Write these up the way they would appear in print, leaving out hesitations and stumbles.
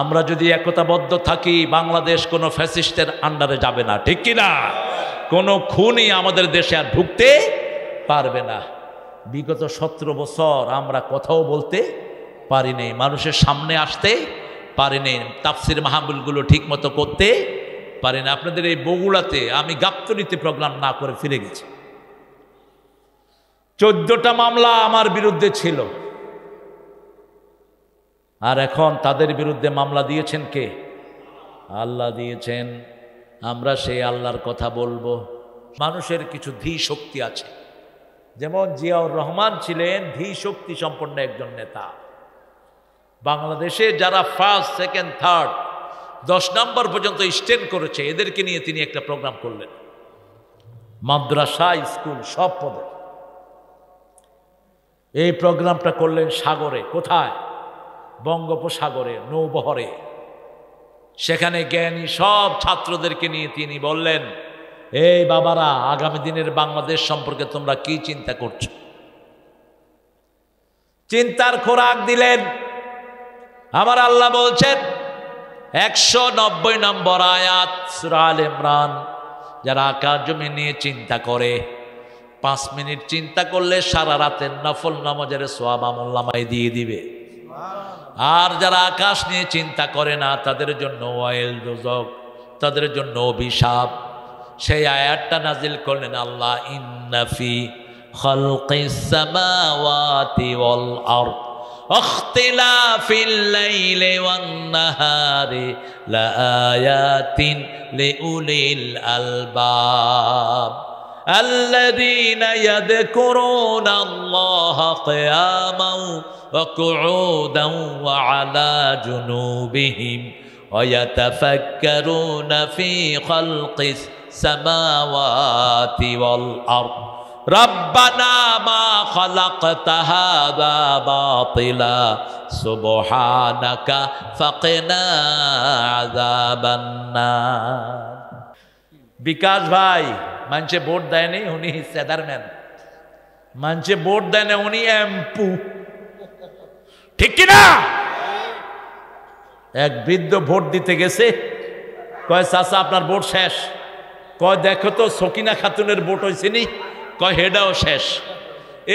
আমরা যদি একতাবদ্ধ থাকি বাংলাদেশ কোনো ফ্যাসিস্টের আন্ডারে যাবে না, ঠিক কি না? কোনো খুনি আমাদের দেশে আর ঢুকতে পারবে না। বিগত 17 বছর আমরা কথাও বলতে পারিনি, মানুষের সামনে আসতে পারিনি, তাফসির মাহফিলগুলো ঠিক মতো করতে পারিনি। আপনাদের এই বগুড়াতে আমি গাবতলীতে প্রোগ্রাম না করে ফিরে গেছি। 14টা মামলা আমার বিরুদ্ধে ছিল, আর এখন তাদের বিরুদ্ধে মামলা দিয়েছেন কে? আল্লাহ দিয়েছেন। আমরা সেই আল্লাহর কথা বলবো। মানুষের কিছু ধী শক্তি আছে, যেমন জিয়াউর রহমান ছিলেন ধী শক্তি সম্পন্ন একজন নেতা। বাংলাদেশে যারা ফার্স্ট, সেকেন্ড, থার্ড, 10 নম্বর পর্যন্ত স্ট্যান্ড করেছে, এদেরকে নিয়ে তিনি একটা প্রোগ্রাম করলেন, মাদ্রাসা, স্কুল, সব পদে। এই প্রোগ্রামটা করলেন সাগরে। কোথায়? বঙ্গোপসাগরে, নৌবহরে। সেখানে জ্ঞানী সব ছাত্রদেরকে নিয়ে তিনি বললেন, এই বাবারা, আগামী দিনের বাংলাদেশ সম্পর্কে তোমরা কি চিন্তা করছো? চিন্তার খোরাক দিলেন। আমার আল্লাহ বলছেন 190 নম্বর আয়াত সূরা আল ইমরান, যারা আকাশ জমি নিয়ে চিন্তা করে, 5 মিনিট চিন্তা করলে সারা রাতের নফল নামাজের সওয়াব আমলনামায় দিয়ে দিবে। আর যারা আকাশ নিয়ে চিন্তা করে না, তাদের জন্য ওয়াইল দোজখ, তাদের জন্য অভিশাপ। সেই আয়াতটা নাজিল করলেন আল্লাহ, ইন্না ফি খালকিস সামাওয়াতি ওয়াল আরদ ইখতিলাফিল লাইলি ওয়ান নাহারি লাআয়াতিন লিউলিল আলবাব الذين يذكرون الله قياما وقعودا وعلى جنوبهم ويتفكرون في خلق السماوات والأرض ربنا ما خلقت هذا باطلا سبحانك فقنا عذاب النار। বিকাশ ভাই, মানুষে ভোট দেয়নি, উনি চেয়ারম্যান। মানুষে ভোট দেয় না, উনি এমপি, ঠিক কিনা? এক বৃদ্ধ ভোট দিতে গেছে, কয় চাচা আপনার ভোট শেষ। কয় দেখো তো সকিনা খাতুনের ভোট হয়েছে নি? কয় হেডাও শেষ।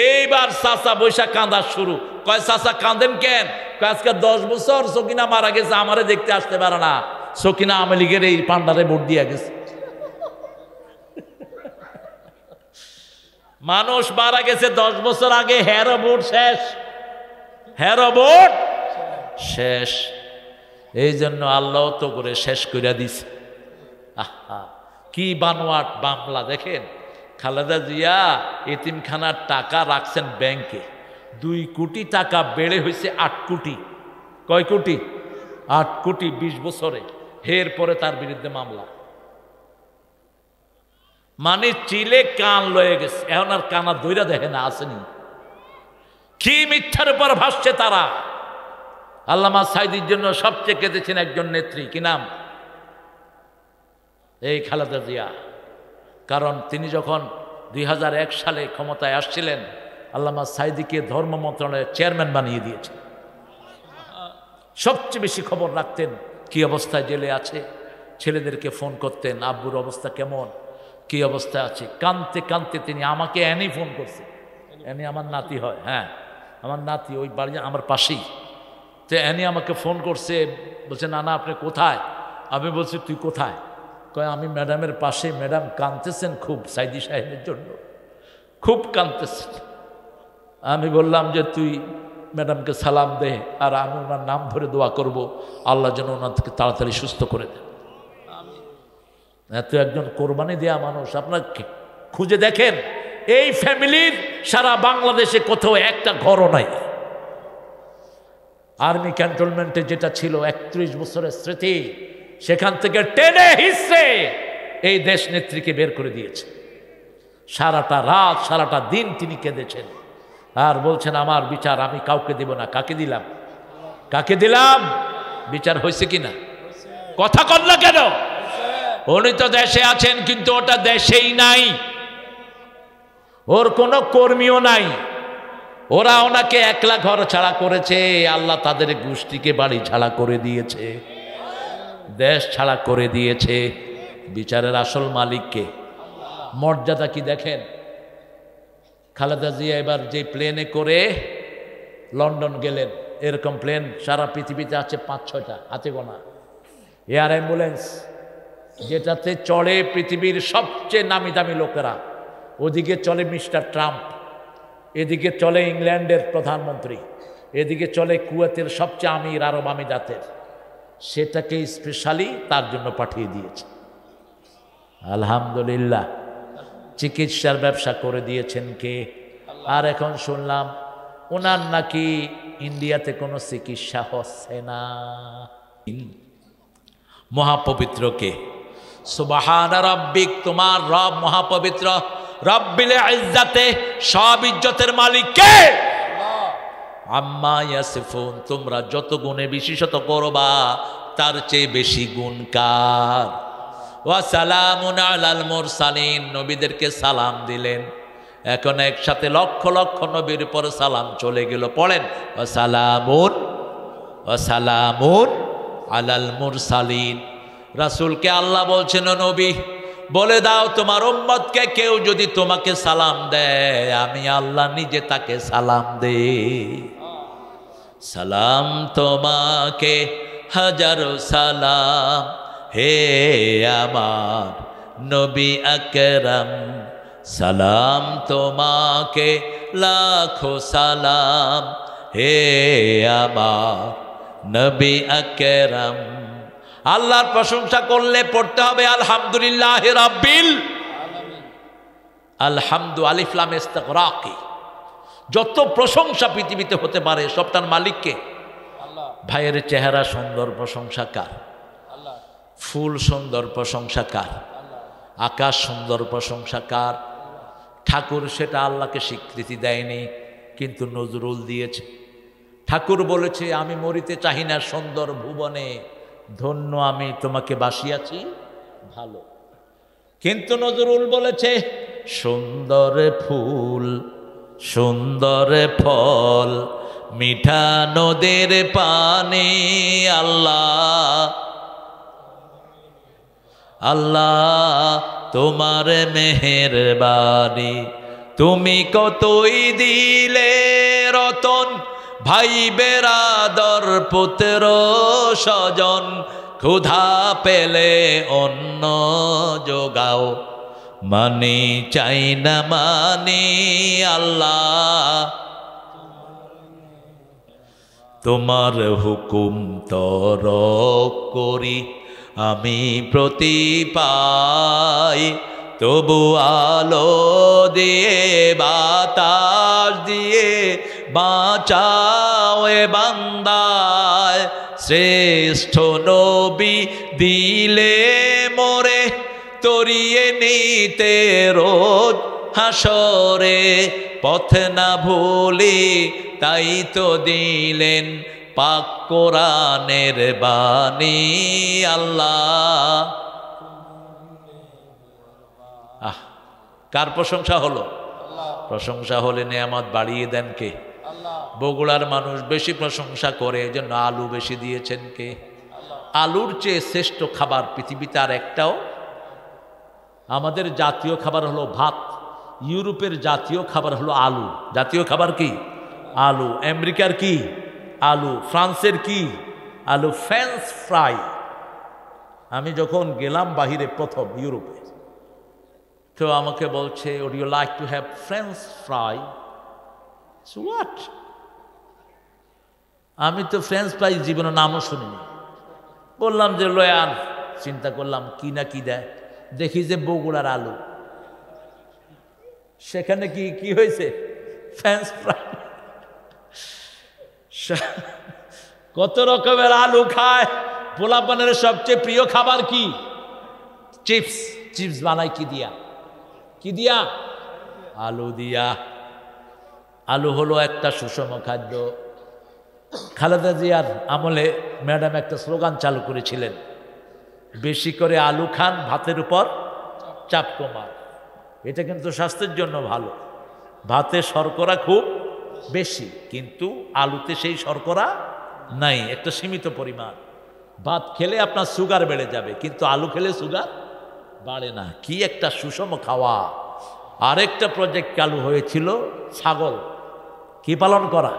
এইবার চাচা বৈশা কাঁদা শুরু। কয় চাচা কাঁদেন কেন? কয় আজকে 10 বছর সকিনা মারা গেছে, আমারে দেখতে আসতে পারে না। সকিনা আওয়ামী লীগের এই পান্ডারে ভোট দিয়ে গেছে। মানুষ মারা গেছে 10 বছর আগে, হেরো ভোট শেষ, হেরো ভোট শেষ। এই জন্য আল্লাহ তো করে শেষ করে দিছে। আহা, কি বানোয়াট মামলা দেখেন। খালেদা জিয়া এতিমখানার টাকা রাখছেন ব্যাংকে, 2 কোটি টাকা বেড়ে হয়েছে 8 কোটি। কয় কোটি? 8 কোটি 20 বছরে। এর পরে তার বিরুদ্ধে মামলা। মানে চিলে কান লয়ে গেছে, এখন আর কানা দইরা দেখে না, আসেনি। কি মিথ্যার উপর ভাসছে তারা। আল্লামা সাঈদীর জন্য সবচেয়ে কেঁদেছেন একজন নেত্রী, কি নাম? এই খালেদা জিয়া। কারণ তিনি যখন 2001 সালে ক্ষমতায় আসছিলেন, আল্লামা সাঈদীকে ধর্ম মন্ত্রণালয়ের চেয়ারম্যান বানিয়ে দিয়েছে। সবচেয়ে বেশি খবর রাখতেন কি অবস্থায় জেলে আছে। ছেলেদেরকে ফোন করতেন, আব্বুর অবস্থা কেমন, কি অবস্থা আছে। কাঁদতে কাঁদতে তিনি আমাকে এনি ফোন করছে। এনি আমার নাতি হয়, হ্যাঁ আমার নাতি, ওই বাড়ি আমার পাশেই। তো এনি আমাকে ফোন করছে, বলছে নানা আপনি কোথায়? আমি বলছি তুই কোথায়? কয় আমি ম্যাডামের পাশে। ম্যাডাম কাঁদতেছেন খুব, সাঈদী সাহেবের জন্য খুব কাঁদতেছেন। আমি বললাম যে তুই ম্যাডামকে সালাম দে, আর আমি ওনার নাম ধরে দোয়া করব, আল্লাহ যেন ওনাকে তাড়াতাড়ি সুস্থ করে দেন। এত একজন কোরবানি দেয়া মানুষ। আপনার খুঁজে দেখেন, এই ফ্যামিলির সারা বাংলাদেশে কোথাও একটা ঘরও নাই। আর্মি ক্যান্টনমেন্টে যেটা ছিল 31 বছরের স্মৃতি, সেখান থেকে টেনে হিসে এই দেশ নেত্রীকে বের করে দিয়েছে। সারাটা রাত সারাটা দিন তিনি কেঁদেছেন আর বলছেন আমার বিচার আমি কাউকে দিব না। কাকে দিলাম? কাকে দিলাম? বিচার হয়েছে কিনা? কথা কন না কেন? উনি তো দেশে আছেন, কিন্তু ওটা দেশেই নাই, ওর কোনো কর্মীও নাই। ওরা ওনাকে একলা ঘর ছাড়া করেছে, আল্লাহ তাদের গোষ্ঠীকে বাড়ি ছাড়া করে দিয়েছে, দেশ ছাড়া করে দিয়েছে। বিচারের আসল মালিককে, মর্যাদা কি দেখেন। খালেদা জিয়া এবার যে প্লেনে করে লন্ডন গেলেন, এরকম প্লেন সারা পৃথিবীতে আছে 5-6টা, হাতে গোনা। এয়ার অ্যাম্বুলেন্স যেটাতে চড়ে পৃথিবীর সবচেয়ে নামি দামি লোকেরা, ওদিকে চলে মিস্টার ট্রাম্প, এদিকে চলে ইংল্যান্ডের প্রধানমন্ত্রী, এদিকে চলে কুয়েতের সবচেয়ে আমির আরব আমিরাতের, সেটাকে স্পেশালি তার জন্য পাঠিয়ে দিয়েছে। আলহামদুলিল্লাহ। চিকিৎসার ব্যবসা করে দিয়েছেন কে? আর এখন শুনলাম ওনার নাকি ইন্ডিয়াতে কোনো চিকিৎসা হচ্ছে না। মহাপবিত্র কে? সুবহান রাব্বিক, তোমার রব মহাপবিত্র। রব্বিল ইজ্জাতে, সব ইজ্জতের মালিক কে? আম্মা ইয়াসিফুন, তোমরা যত গুণে বিশেষত করবা তার চেয়ে বেশি গুণ কার? ওয়া সালামুন আলাল মুরসালিন, নবীদেরকে সালাম দিলেন। এখন একসাথে লক্ষ লক্ষ নবীর উপর সালাম চলে গেল। পড়েন ওয়া সালামুন আলাল মুরসালিন। রাসূলকে আল্লাহ বলছেন, নবী বলে দাও তোমার উম্মতকে কেউ যদি তোমাকে সালাম দেয়, আমি আল্লাহ নিজে তাকে সালাম দে। সালাম তোমাকে হাজারো সালাম হে আমার নবী আকরাম, সালাম তোমাকে লাখো সালাম হে আমার নবী আকরাম। আল্লাহর প্রশংসা করলে পড়তে হবে আলহামদুলিল্লাহ রাব্বিল আলামিন। আলহামদু আলিফ লাম ইস্তিগরাকি, যত প্রশংসা পৃথিবীতে হতে পারে সবটার মালিককে আল্লাহ। ভাইয়ের চেহারা সুন্দর, প্রশংসা কার? আল্লাহ। ফুল সুন্দর, প্রশংসা কার? আল্লাহ। আকাশ সুন্দর, প্রশংসা কার? ঠাকুর সেটা আল্লাহকে স্বীকৃতি দেয়নি, কিন্তু নজরুল দিয়েছে। ঠাকুর বলেছে, আমি মরিতে চাহি না সুন্দর ভুবনে, ধন্য আমি তোমাকে বাসিয়াছি ভালো। কিন্তু নজরুল বলেছে, সুন্দর ফুল সুন্দর ফল মিঠা নদের পানি, আল্লাহ আল্লাহ তোমার মেহেরবানি। তুমি কতই দিলে রতন, ভাই বেরাদর পুত্র স্বজন, ক্ষুধা পেলে অন্ন যোগাও, মানি চাই না মানি আল্লাহ, তোমার হুকুম তরক করি আমি প্রতি পাই, তবু আলো দিয়ে বাতাস দিয়ে বাঁচাও এ বান্দায়, শ্রেষ্ঠ নবী দিলে মোরে তরিয়ে নিতে রোজ হাসরে, পথ না ভুলি তাই তো দিলেন পাক কোরআনের বাণী আল্লাহ। কার প্রশংসা হলো? প্রশংসা হলে নেয়ামত বাড়িয়ে দেন কে? বগুড়ার মানুষ বেশি প্রশংসা করে, এজন্য আলু বেশি দিয়েছেন কে? আলুর চেয়ে শ্রেষ্ঠ খাবার পৃথিবীতে আর একটাও। আমাদের জাতীয় খাবার হলো ভাত, ইউরোপের জাতীয় খাবার হলো আলু। জাতীয় খাবার কি? আলু। আমেরিকার কি? আলু। ফ্রান্সের কি? আলু। French fry. আমি যখন গেলাম বাহিরে প্রথম ইউরোপে, তো আমাকে বলছে, would you like to have French fry? So what? আমি তো ফ্রেঞ্চ ফ্রাই জীবনে নামও শুনিনি। বললাম যে লয়ান, চিন্তা করলাম কি না কি দেয়, দেখি যে বগুড়ার আলু। সেখানে কি কি হয়েছে? French fry. কত রকমের আলু খায়। পোলাপানের সবচেয়ে প্রিয় খাবার কি? চিপস। চিপস বানায় কি দিয়া? কি দিয়া? আলু দিয়া। আলু হলো একটা সুষম খাদ্য। খালেদা জিয়ার আমলে ম্যাডাম একটা স্লোগান চালু করেছিলেন, বেশি করে আলু খান, ভাতের উপর চাপ কমান। এটা কিন্তু স্বাস্থ্যের জন্য ভালো। ভাতে শর্করা খুব বেশি, কিন্তু আলুতে সেই শর্করা নাই, একটা সীমিত পরিমাণ। ভাত খেলে আপনার সুগার বেড়ে যাবে, কিন্তু আলু খেলে সুগার বাড়ে না। কি একটা সুষম খাওয়া। আরেকটা প্রজেক্ট চালু হয়েছিল, ছাগল কি পালন করা।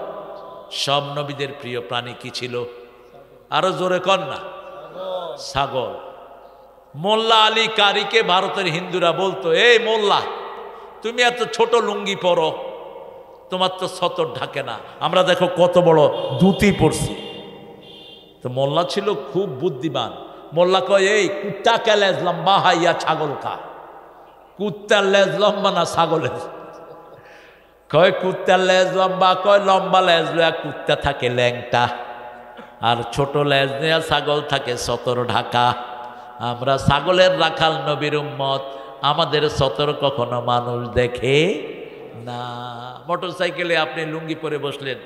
সব নবীদের প্রিয় প্রাণী কি ছিল? আরো জোরে কর না। ছাগল। মোল্লা আলী কারিকে ভারতের হিন্দুরা বলতো, এই মোল্লা, তুমি এত ছোট লুঙ্গি পরো, তোমার তো সতর ঢাকে না, আমরা দেখো কত বড় ধুতি পরছি। তো মোল্লা ছিল খুব বুদ্ধিমান। মোল্লা কয়, এই কুত্তাকে লেজ লম্বা হাইয়া ছাগল খা। কুত্তার লেজ লম্বা না ছাগলের? কয় কুত্তার লেজ লম্বা। কয় লম্বা লেজ লয়া কুত্তা থাকে ল্যাংটা, আর ছোট লেজ নেয়া ছাগল থাকে সতর ঢাকা। আমরা ছাগলের রাখাল নবীর উম্মত, আমাদের সতর কখনো মানুষ দেখে না। মোটর সাইকেলে আপনি লুঙ্গি পরে বসলেন,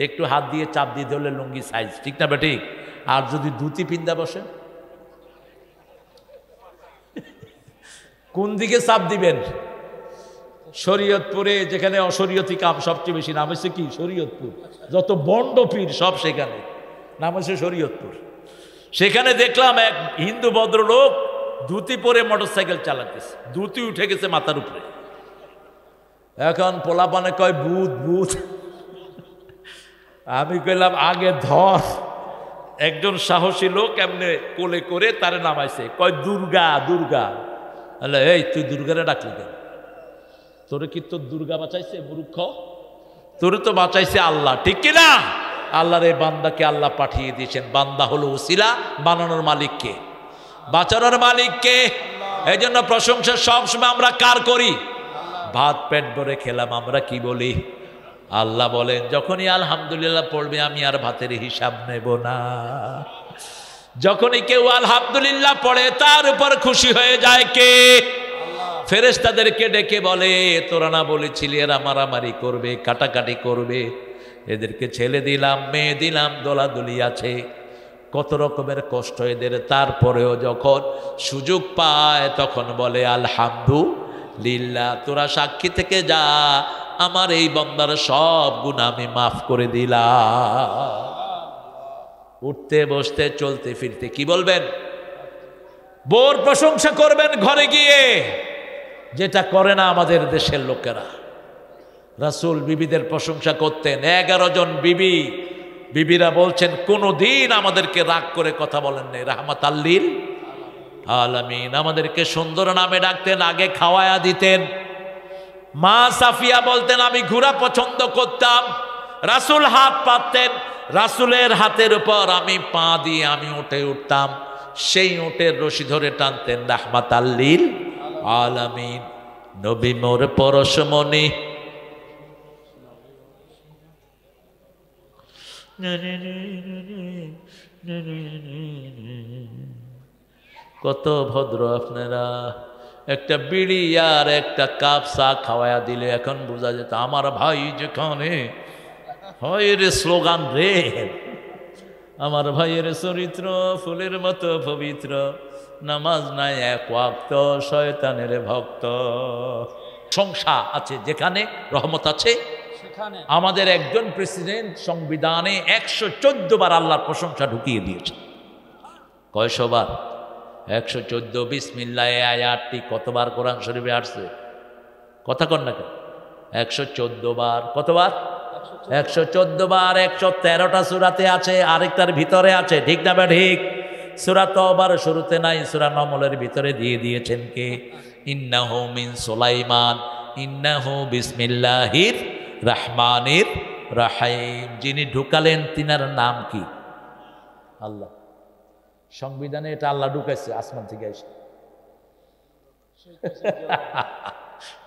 একটু হাত দিয়ে চাপ দিয়ে ধরলে লুঙ্গি সাইজ, ঠিক না বেঠিক? আর যদি ধুতি পিন্দা বসেন, কোন দিকে চাপ দিবেন? শরীয়তপুরে, যেখানে অশরীয়তি কাম সবচেয়ে বেশি, নাম হচ্ছে কি? শরীয়তপুর। যত বন্ড পীর সব সেখানে, নাম হচ্ছে শরীয়তপুর। সেখানে দেখলাম এক হিন্দু ভদ্রলোক ধুতি পরে মোটরসাইকেল চালাতেছে, ধুতি উঠে গেছে মাথার উপরে। এখন পোলাপানে কয় ভূত ভূত। আমি কইলাম আগে ধর। একজন সাহসী লোক এমনি কোলে করে তারে নামাইছে, কয় দুর্গা দুর্গা। এই তুই দুর্গারে ডাকলি কেন? তোরে কি তোর দুর্গা বাঁচাইছে মূর্খ? তোরে তো বাঁচাইছে আল্লাহ, ঠিক কিনা? আল্লাহর এই বান্দাকে আল্লাহ পাঠিয়ে দিয়েছেন। বান্দা হলো ওসিলা, বানানোর মালিককে, বাঁচানোর মালিককে। এই জন্য প্রশংসা সবসময় আমরা কার করি? ভাত পেট ভরে খেলাম, আমরা কি বলি? আল্লাহ বলেন, যখনই আলহামদুলিল্লাহ পড়বে আমি আর ভাতের হিসাব নেব না। যখনই কেউ আলহামদুলিল্লাহ পড়ে তার উপর খুশি হয়ে যায় কে? ফেরেশতাদেরকে ডেকে বলে, তোরা না বলেছিলি এরা মারামারি করবে, কাটাকাটি করবে, এদেরকে ছেলে দিলাম, মেয়ে দিলাম, দোলাদুলি আছে, কত রকমের কষ্ট এদের, তারপরেও যখন সুযোগ পায় তখন বলে আলহামদুলিল্লাহ। তোরা সাক্ষী থেকে যা, আমার এই বান্দার সব গুনাহ আমি মাফ করে দিলাম। উঠতে বসতে চলতে ফিরতে কি বলবেন? বোর প্রশংসা করবেন ঘরে গিয়ে, যেটা করে না আমাদের দেশের লোকেরা। রাসূল বিবিদের প্রশংসা করতেন, 11 জন বিবি। বিবিরা বলছেন কোনো দিন আমাদেরকে রাগ করে কথা বলেন নাই, রাহমাতাল লিল আলামিন। আমাদেরকে সুন্দর নামে ডাকতেন, আগে খাওয়ায়া দিতেন। মা সাফিয়া বলতেন, আমি ঘোড়া পছন্দ করতাম, রাসূল হাত পাততেন, রাসূলের হাতের উপর আমি পা দিয়ে আমি উঠে উঠতাম, সেই উটের রশি ধরে টানতেন রাহমাতাল লিল আলামিন। নবী মোর পরশমণি, কত ভদ্র আপনারা। একটা বিড়ি আর একটা কাপ চা খাওয়ায়া দিলে এখন বোঝা যেত আমার ভাই যেখানে হয় রে, স্লোগান রে, আমার ভাইয়ের চরিত্র ফুলের মতো পবিত্র, নামাজ নাই এক ওয়াক্ত, শয়তানের ভক্ত। সংসার আছে যেখানে রহমত আছে সেখানে। আমাদের একজন প্রেসিডেন্ট সংবিধানে 114 বার আল্লাহর প্রশংসা ঢুকিয়ে দিয়েছে। কয়শো বার? 114। বিসমিল্লাহ আয়াতটি কতবার কোরআন শরীফে আসছে? কথা কন না কেন? 114 বার। কতবার? 114 বার। 113টা সূরাতে আছে, আরেকটার ভিতরে আছে, ঠিক না বা ঠিক? সূরা তওবার শুরুতে নাই, সূরা নমলের ভিতরে দিয়ে দিয়েছেন কে? ইন্নাহু মিন সুলাইমান ইন্নাহু বিসমিল্লাহির রহমানির রহিম। যিনি ঢুকালেন তিনার নাম কি? আল্লাহ। সংবিধানে এটা আল্লাহ ঢুকাইছে আসমান থেকে এসে।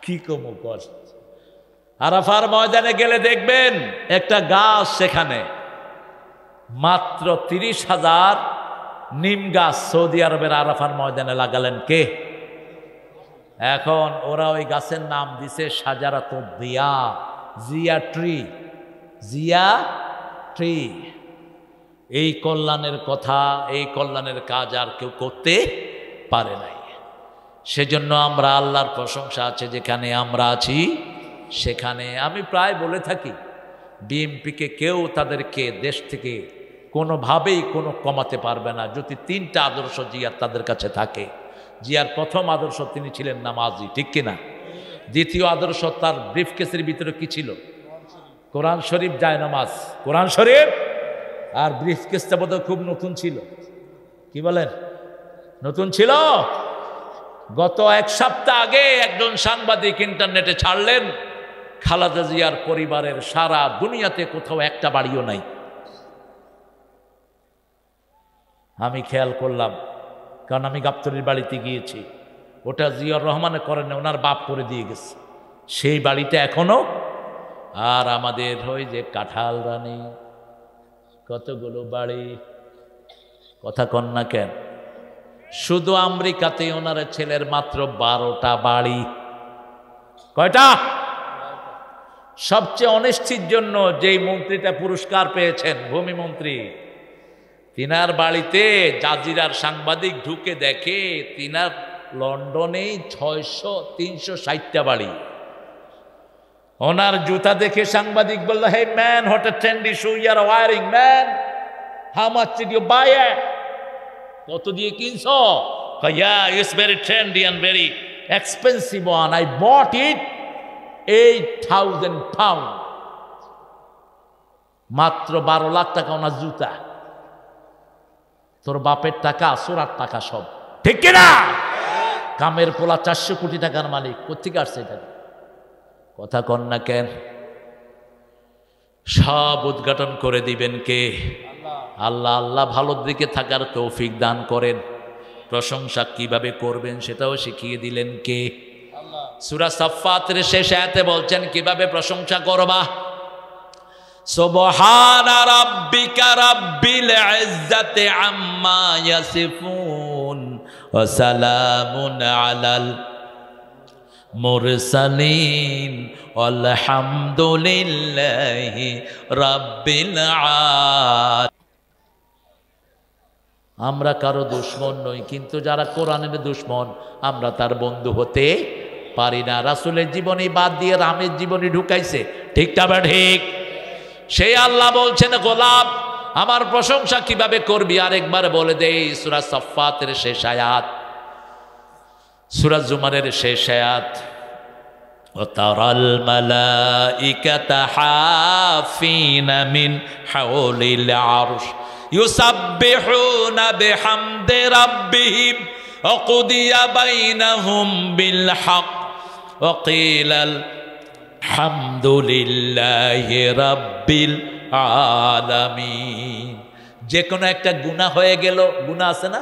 কি কম কষ্ট। আরাফার ময়দানে গেলে দেখবেন একটা গাছ, সেখানে মাত্র 30,000 নিম গাছ সৌদি আরবের আরাফার ময়দানে লাগালেন কে? এখন ওরা ওই গাছের নাম দিছে শাজারাতুদ জিয়া, জিয়া ট্রি, জিয়া ট্রি। এই কল্যাণের কথা, এই কল্যাণের কাজ আর কেউ করতে পারে নাই। সেজন্য আমরা আল্লাহর প্রশংসা আছে যেখানে আমরা আছি সেখানে। আমি প্রায় বলে থাকি, বিএনপিকে কেউ তাদেরকে দেশ থেকে কোনোভাবেই কমাতে পারবে না যদি তিনটা আদর্শ জিয়ার তাদের কাছে থাকে। জিয়ার প্রথম আদর্শ তিনি ছিলেন নামাজি, ঠিক কিনা? দ্বিতীয় আদর্শ তার ব্রিফকেসের ভিতরে কি ছিল? কোরআন শরীফ, যায় নামাজ, কোরআন শরীফ। আর ব্রিফকেসটা বোধহয় খুব নতুন ছিল, কি বলেন? নতুন ছিল। গত এক সপ্তাহ আগে একজন সাংবাদিক ইন্টারনেটে ছাড়লেন খালেদা জিয়ার পরিবারের সারা দুনিয়াতে কোথাও একটা বাড়িও নাই। আমি খেয়াল করলাম, কারণ আমি গাবতলীর বাড়িতে গিয়েছি। ওটা জিয়াউর রহমানে করেন, ওনার বাপ করে দিয়ে গেছে সেই বাড়িটা এখনো। আর আমাদের ওই যে কাঁঠাল রানী কতগুলো বাড়ি, কথা কন না কেন? শুধু আমেরিকাতে ওনার ছেলের মাত্র 12টা বাড়ি। কয়টা? সবচেয়ে অনিশ্চিত জন্য যেই মন্ত্রীটা পুরস্কার পেয়েছেন, ভূমি মন্ত্রী, তিনার বাড়িতে জাজিরার সাংবাদিক ঢুকে দেখে তিনার লন্ডনে 360টা বাড়ি। ওনার জুতা দেখে সাংবাদিক বলল, hey man, what a trendy shoe you are wearing man, how much did you buy it? কত দিয়ে কিনছো? Yeah, it's very trendy and very expensive one. I bought it 8,000 pounds. মাত্র 12 লাখ টাকা ওনার জুতা। তোর বাপের টাকা, সোরার টাকা সব, ঠিক কিনা? কামের পোলা 400 কোটি টাকার মালিক, কোথেকে আসছে এটা? কথা কন না কেন? সব উদ্ঘাটন করে দিবেন কে? আল্লাহ। আল্লাহ ভালোর দিকে থাকার তৌফিক দান করেন। প্রশংসা কিভাবে করবেন সেটাও শিখিয়ে দিলেন কে? সূরা সাফফাতের শেষ আয়াতে বলছেন কিভাবে প্রশংসা করবা। সুবহানা রাব্বিকা রাব্বিল ইজ্জাতি আম্মা ইয়াসিফুন ওয়া সালামুন আলাল মুরসালিন আলহামদুলিল্লাহি রাব্বিল আলামিন। আমরা কারো দুশমন নই, কিন্তু যারা কোরআনের দুশমন আমরা তার বন্ধু হতে পারি না। রাসূলের জীবনী বাদ দিয়ে রামের জীবনী ঢুকাইছে, ঠিক না বা ঠিক? সেই আল্লাহ বলছেন, গোলাপ আমার প্রশংসা কিভাবে করবি আরেকবার বলে দেই। সূরা সাফফাতের শেষ আয়াত, সূরা জুমারের শেষ আয়াত, ওয়াতারাল মালাইকাতা হাফিনা মিন হাওলিল আরশ ইউসাব্বিহুনা বিহামদি রাব্বিহিম ওয়া কুদিয়া বাইনাহুম বিল হক ওয়া কিলাল হামদুলিল্লাহি রাব্বিল আলামিন। যে কোনো একটা গুনাহ হয়ে গেল, গুনাহ আছে না?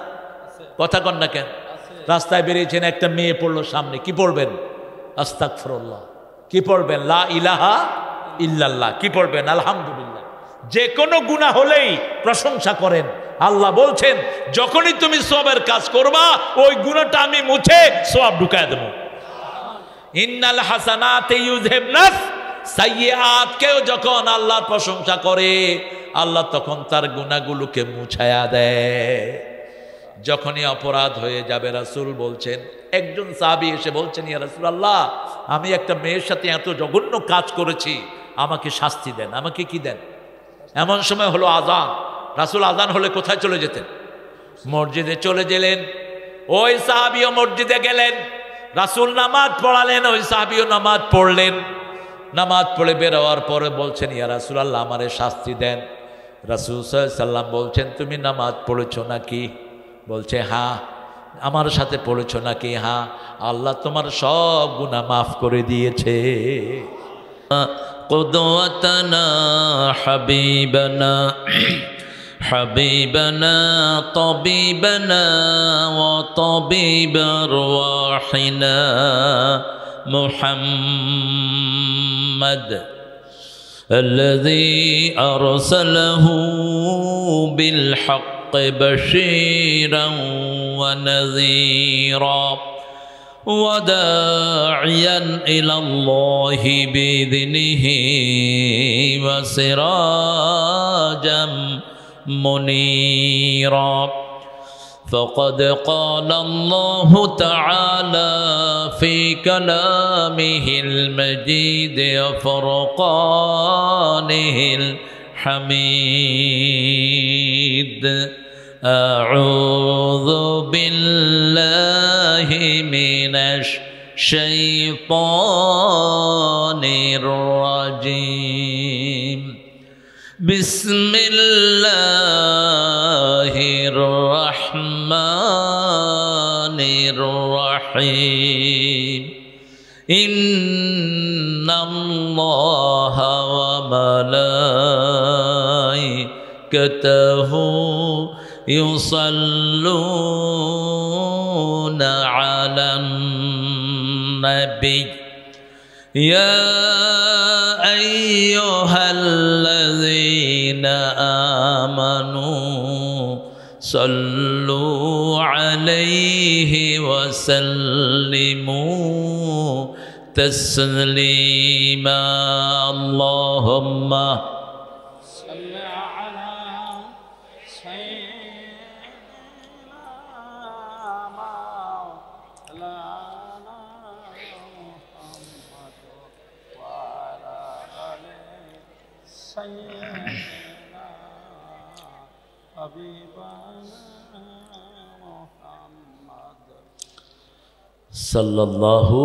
কথা কন না কেন? রাস্তায় বেরিয়েছেন, একটা মেয়ে পড়লো সামনে, কি পড়বেন? আস্তাগফিরুল্লাহ। কি পড়বেন? লা ইলাহা ইল্লাল্লাহ। কি পড়বেন? আলহামদুলিল্লাহ। যে কোনো গুনাহ হলেই প্রশংসা করেন। আল্লাহ বলছেন যখনই তুমি সওয়াবের কাজ করবা ওই গুনাহটা আমি মুছে সওয়াব ঢুকায় দেব। ইন্নাল হাসানাতি ইউযহিবনাস সাইয়্যাত। কেউ যখন আল্লাহর প্রশংসা করে আল্লাহ তখন তার গুনাহগুলোকে মুছায়া দেয়। যখনই অপরাধ হয়ে যাবে, রাসূল বলছেন, একজন সাহাবী এসে বলছেন, ইয়া রাসূলুল্লাহ, আমি একটা মেয়ের সাথে এত জঘন্য কাজ করেছি, আমাকে শাস্তি দেন। আমাকে কি দেন? এমন সময় হলো আযান। রাসূল আযান হলে কোথায় চলে যেতেন? মসজিদে চলে গেলেন। ওই সাহাবীও মসজিদে গেলেন, রাসূল নামাজ পড়ালেন, ওই সাহাবীও নামাজ পড়লেন। নামাজ পড়ে বের হওয়ার পরে বলছেন, ইয়া রাসূলুল্লাহ, আমারে শাস্তি দেন। রাসূল সাল্লাল্লাহু আলাইহি সাল্লাম বলছেন, তুমি নামাজ পড়েছো নাকি? বলছে, হ্যাঁ। আমার সাথে পড়েছো নাকি? হ্যাঁ। আল্লাহ তোমার সব গুনাহ মাফ করে দিয়েছে। কুদওয়াতানা হাবিবানা হাবিবানা তাবিবানা ওয়া তাবিব আরওয়াহিনা মুহাম্মদ الذي أرسله بالحق بشيرا ونذيرا وداعيا إلى الله بإذنه وسراجا منيرا فقد قال الله تعالى في كلامه المجيد وفرقانه الحميد أعوذ بالله من الشيطان الرجيم بسم الله الرحمن الرحيم إن الله وملائكته يصلون على النبي يا أيها الذين آمنوا صلوا عليه وسلموا تسليما اللهم صل على سيدنا مولانا محمد وعلى آل سيدنا حبيبنا محمد সাল্লাল্লাহু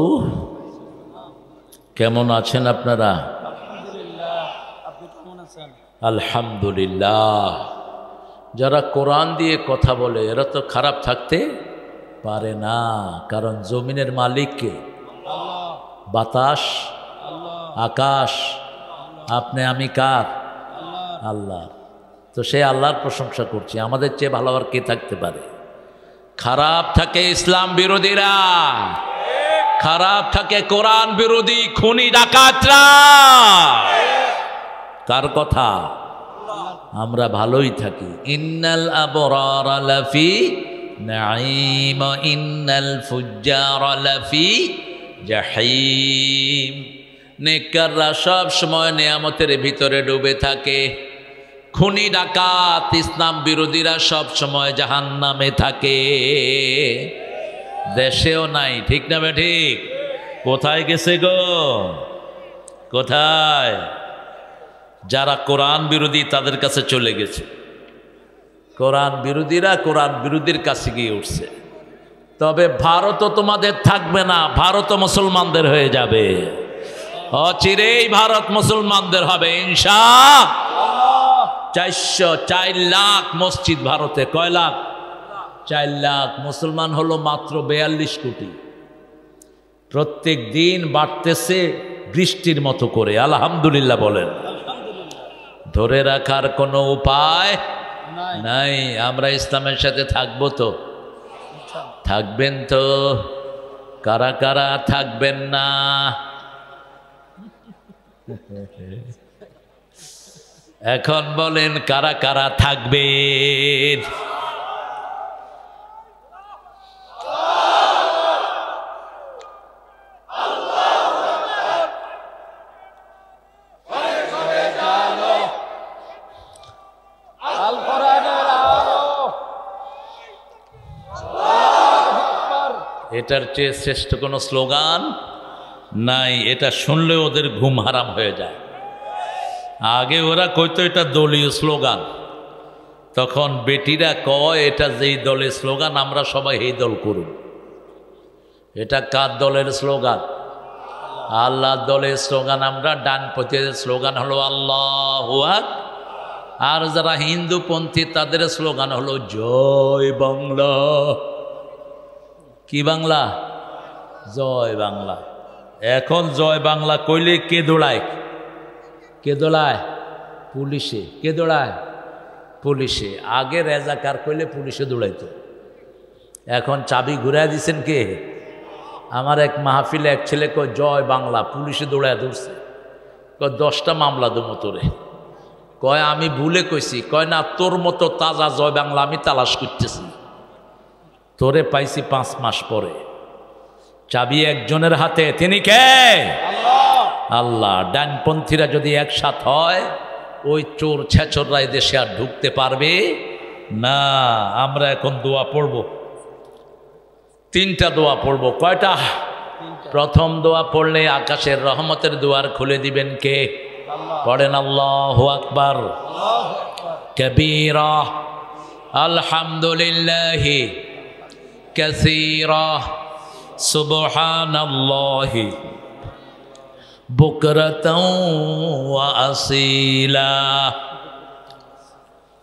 কেমন আছেন আপনারা? আলহামদুলিল্লাহ, আপনি কেমন আছেন? আলহামদুলিল্লাহ। যারা কোরআন দিয়ে কথা বলে এরা তো খারাপ থাকতে পারে না, কারণ জমিনের মালিক কে? আল্লাহ। বাতাস, আল্লাহ। আকাশ, আপনি আমি কার? আল্লাহ। আল্লাহ। তো সেই আল্লাহর প্রশংসা করছি, আমাদের চেয়ে ভালো আর কে থাকতে পারে? খারাপ থাকে ইসলাম বিরোধীরা, খারাপ থাকে কোরআন বিরোধী খুনি ডাকাতরা। কার কথা? আমরা ভালোই থাকি। ইন্নাল আবরার লাফি নাঈম ইন্নাল ফুজ্জার লাফি জাহিম। নেককাররা সব সময় নিয়ামতের ভিতরে ডুবে থাকে, খুনি ডাকাত ইসলাম বিরোধীরা সব সময় জাহান্নামে থাকে। দেশেও নাই, ঠিক না বে ঠিক? কোথায় গেছে গো? কোথায়? যারা কোরআন বিরোধী তাদের কাছে চলে গেছে, কোরআন বিরোধীরা কোরআন বিরোধীর কাছে গিয়ে উঠছে। তবে ভারতও তোমাদের থাকবে না, ভারতও মুসলমানদের হয়ে যাবে। অচিরেই ভারত মুসলমানদের হবে ইনশাআল্লাহ। 4 লাখ মসজিদ ভারতে। কয় লাখ? 4 লাখ। মুসলমান হলো মাত্র 42 কোটি। প্রত্যেক দিন বাড়তেছে বৃষ্টির মতো করে। আলহামদুলিল্লাহ বলেন। ধরে রাখার কোনো উপায় নাই। আমরা ইসলামের সাথে থাকবো তো? থাকবেন তো? কারা কারা থাকবেন না? এখন বলেন কারা কারা থাকবেন? এটার চেয়ে শ্রেষ্ঠ কোনো স্লোগান নাই। এটা শুনলে ওদের ঘুম হারাম হয়ে যায়। আগে ওরা কইতো এটা দলীয় স্লোগান, তখন বেটিরা কয় এটা যেই দলের স্লোগান আমরা সবাই এই দল করুন। এটা কার দলের স্লোগান? আল্লাহর দলের স্লোগান। আমরা ডানপন্থীদের স্লোগান হলো আল্লাহু আকবার, আর যারা হিন্দুপন্থী তাদের স্লোগান হলো জয় বাংলা। কি বাংলা? জয় বাংলা। এখন জয় বাংলা কইলে কে দৌড়ায়? কে দৌড়ায়? পুলিশে। কে দৌড়ায়? পুলিশে। আগে রেজাকার কইলে পুলিশে দৌড়াইতো, এখন চাবি ঘুরাই দিছেন কে? আমার এক মাহফিলে এক ছেলে কয় জয় বাংলা, পুলিশে দৌড়ায় ধরছে। কয় 10টা মামলা দেবো তোরে। কয় আমি ভুলে কইছি। কয় না, তোর মতো তাজা জয় বাংলা আমি তালাশ করতেছি, তোরে পাইছি 5 মাস পরে। চাবি একজনের হাতে, তিনি কে? আল্লাহ। ডানপন্থীরা যদি একসাথ হয় ওই চোর ছেচররা দেশে আর ঢুকতে পারবে না, আমরা এখন দোয়া পড়ব, 3টা দোয়া পড়ব। কয়টা? প্রথম দোয়া পড়লে আকাশের রহমতের দুয়ার খুলে দিবেন কে? পড়েন আল্লাহু আকবার কবীরা আলহামদুলিল্লাহি কাসীরা সুবহানাল্লাহি বুকরাতাও ওয়া আসীলা।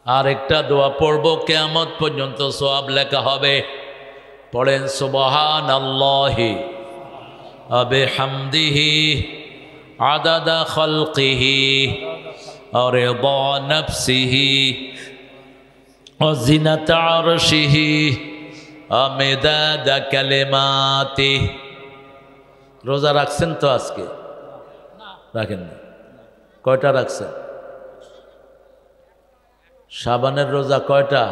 আরেকটা দোয়া পড়ব, কিয়ামত পর্যন্ত সওয়াব লেখা হবে। পড়েন সুবহানাল্লাহি ওয়া বিহামদিহি আদাদা খালকিহি ওয়া রিদা নাফসিহি ওয়া জিনাতা আরশিহি ওয়া মিদাদা কালিমাতিহি। রোজা রাখছেন তো আজকে? রাখেন না? কয়টা রাখছেন? শাবানের রোজা কয়টা?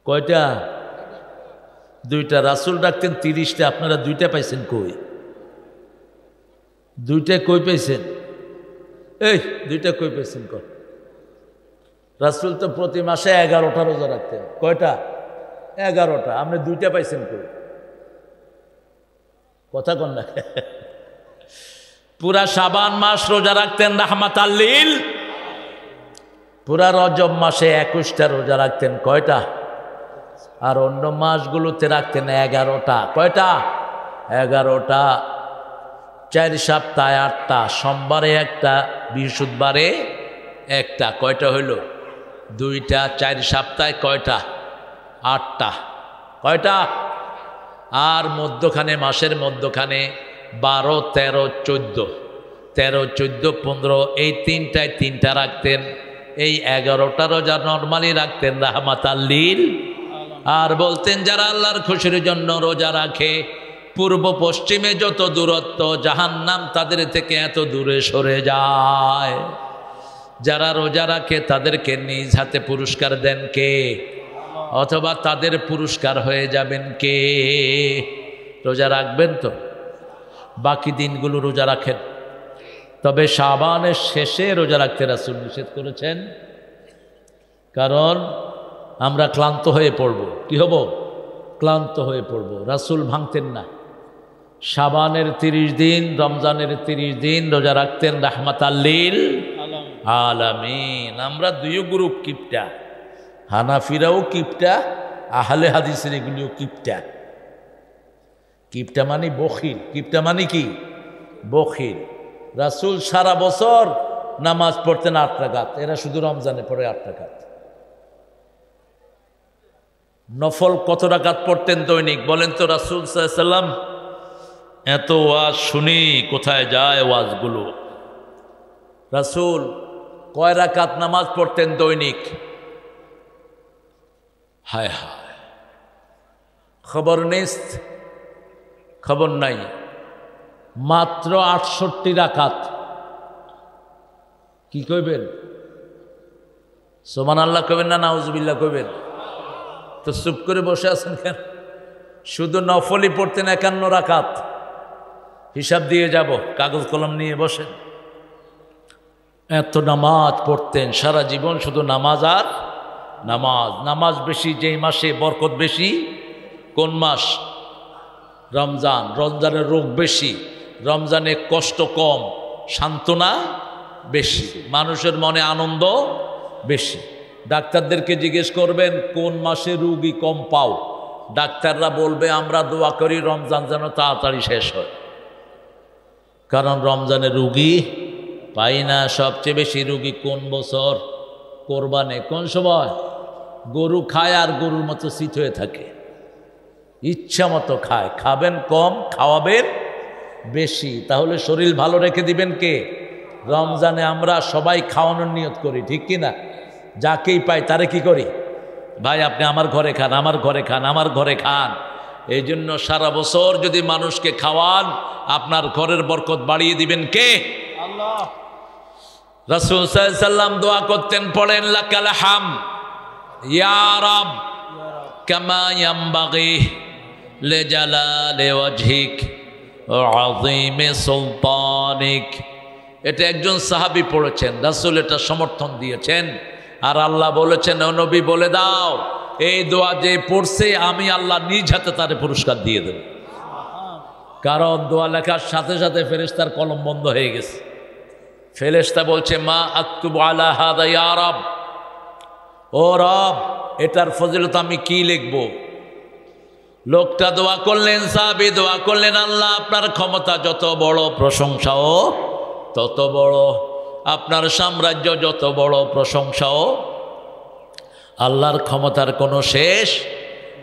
কয়টা? 2টা। রাসূল রাখতেন 30টা, আপনারা 2টা পাইছেন কই? 2টা কই পাইছেন? এই 2টা কই পাইছেন কর? রাসূল তো প্রতি মাসে 11টা রোজা রাখতেন। কয়টা? 11টা। আপনি 2টা পাইছেন কই? কথা কন না। পুরা শাবান মাস রোজা রাখতেন রাহমাতাল লিল। পুরা রজব মাসে 21টা রোজা রাখতেন। কয়টা? আর অন্য মাসগুলোতে রাখতেন 11টা। কয়টা? 11টা। 4 সপ্তাহে 8টা, সোমবারে 1টা, বৃহস্পতিবারে 1টা। কয়টা হইল? 2টা। 4 সপ্তাহে কয়টা? 8টা। কয়টা? আর মধ্যখানে, মাসের মধ্যখানে 12, 13, 14, 13, 14, 15, এই 3টা রাখতেন। এই 11টা রোজা নরমালি রাখতেন রাহমাতাল লিল। আর বলতেন যারা আল্লাহর খুশির জন্য রোজা রাখে, পূর্ব পশ্চিমে যত দূরত্ব, জাহান্নাম তাদের থেকে এত দূরে সরে যায়। যারা রোজা রাখে তাদেরকে নিজ হাতে পুরস্কার দেন কে? অথবা তাদের পুরস্কার হয়ে যাবেন কে? রোজা রাখবেন তো? বাকি দিনগুলো রোজা রাখেন, তবে শাবানের শেষে রোজা রাখতে রাসূল নিষেধ করেছেন। কারণ আমরা ক্লান্ত হয়ে পড়ব। কি হব? ক্লান্ত হয়ে পড়ব। রাসূল ভাঙতেন না। শাবানের 30 দিন, রমজানের 30 দিন রোজা রাখতেন রাহমাতাল লিল আলামিন। আমরা 2 গ্রুপ কিপটা, হানাফিরাও কিপটা, আহলে হাদিসের এগুলিও কিপটা। কিপটা মানে বখিল। কিপটা মানে কি? বখিল। রাসূল সারা বছর নামাজ পড়তেন 8 রাকাত, এরা শুধু রমজানে পড়ে 8 রাকাত। নফল কত রাকাত পড়তেন দৈনিক বলেন তো? রাসূল সাল্লাল্লাহু আলাইহি ওয়াসাল্লাম এত ওয়াজ শুনি, কোথায় যায় ওয়াজগুলো? রাসূল কয় রাকাত নামাজ পড়তেন দৈনিক? হায় হায়, খবর নেই, খবর নাই। মাত্র 68 রাকাত। কি কইবেন? সুবহানাল্লাহ কইবেন না নাউজুবিল্লাহ কইবেন? তো চুপ করে বসে আছেন কেন? শুধু নফলই পড়তেন 51 রাকাত। হিসাব দিয়ে যাব, কাগজ কলম নিয়ে বসেন। এত নামাজ পড়তেন সারা জীবন, শুধু নামাজ আর নামাজ। নামাজ বেশি যেই মাসে বরকত বেশি। কোন মাস? রমজান। রমজানের রোগ বেশি, রমজানে কষ্ট কম, সান্ত্বনা বেশি, মানুষের মনে আনন্দ বেশি। ডাক্তারদেরকে জিজ্ঞেস করবেন কোন মাসে রোগী কম পাও, ডাক্তাররা বলবে আমরা দোয়া করি রমজান যেন তাড়াতাড়ি শেষ হয়। কারণ রমজানে রোগী পাই না। সবচেয়ে বেশি রোগী কোন বছর? কোরবানে। কোন সময়? গরু খায় আর গরুর মতো শীত হয়ে থাকে, ইচ্ছা মতো খায়। খাবেন কম, খাওয়াবেন বেশি, তাহলে শরীর ভালো রেখে দিবেন কে? রমজানে আমরা সবাই খাওয়ানোর নিয়ত করি, ঠিক কি না? যাকেই পাই তারে কি করি? ভাই আপনি আমার ঘরে খান, আমার ঘরে খান, আমার ঘরে খান। এই জন্য সারা বছর যদি মানুষকে খাওয়ান, আপনার ঘরের বরকত বাড়িয়ে দিবেন কে? আল্লাহ। রাসূল সাল্লাল্লাহু আলাইহি ওয়াসাল্লাম দোয়া করতেন, পড়েন লাকাল হাম ইয়া রাব কামা ইয়ামবাগি লিজালালি ওয়াজহিক ওয়া আযীমি সুলতানিক। এটা একজন সাহাবী পড়েছেন, রাসূল এটা সমর্থন দিয়েছেন। আর আল্লাহ বলেছেন, ও নবী বলে দাও, এই দোয়া যে পড়ছে আমি আল্লাহ নিজ হাতে তার পুরস্কার দিয়ে দেব। কারণ দোয়া লেখার সাথে সাথে ফেরেশতার কলম বন্ধ হয়ে গেছে। ফেরেশতা বলছে, মা আক্তুবু আলা হাদা ইয়া রব, ও রব এটার ফজিলত আমি কি লিখব? লোকটা দোয়া করলেন, সাহাবী দোয়া করলেন, আল্লাহ আপনার ক্ষমতা যত বড়, প্রশংসাও তত বড়, আপনার সাম্রাজ্য যত বড়, প্রশংসাও। আল্লাহর ক্ষমতার কোনো শেষ,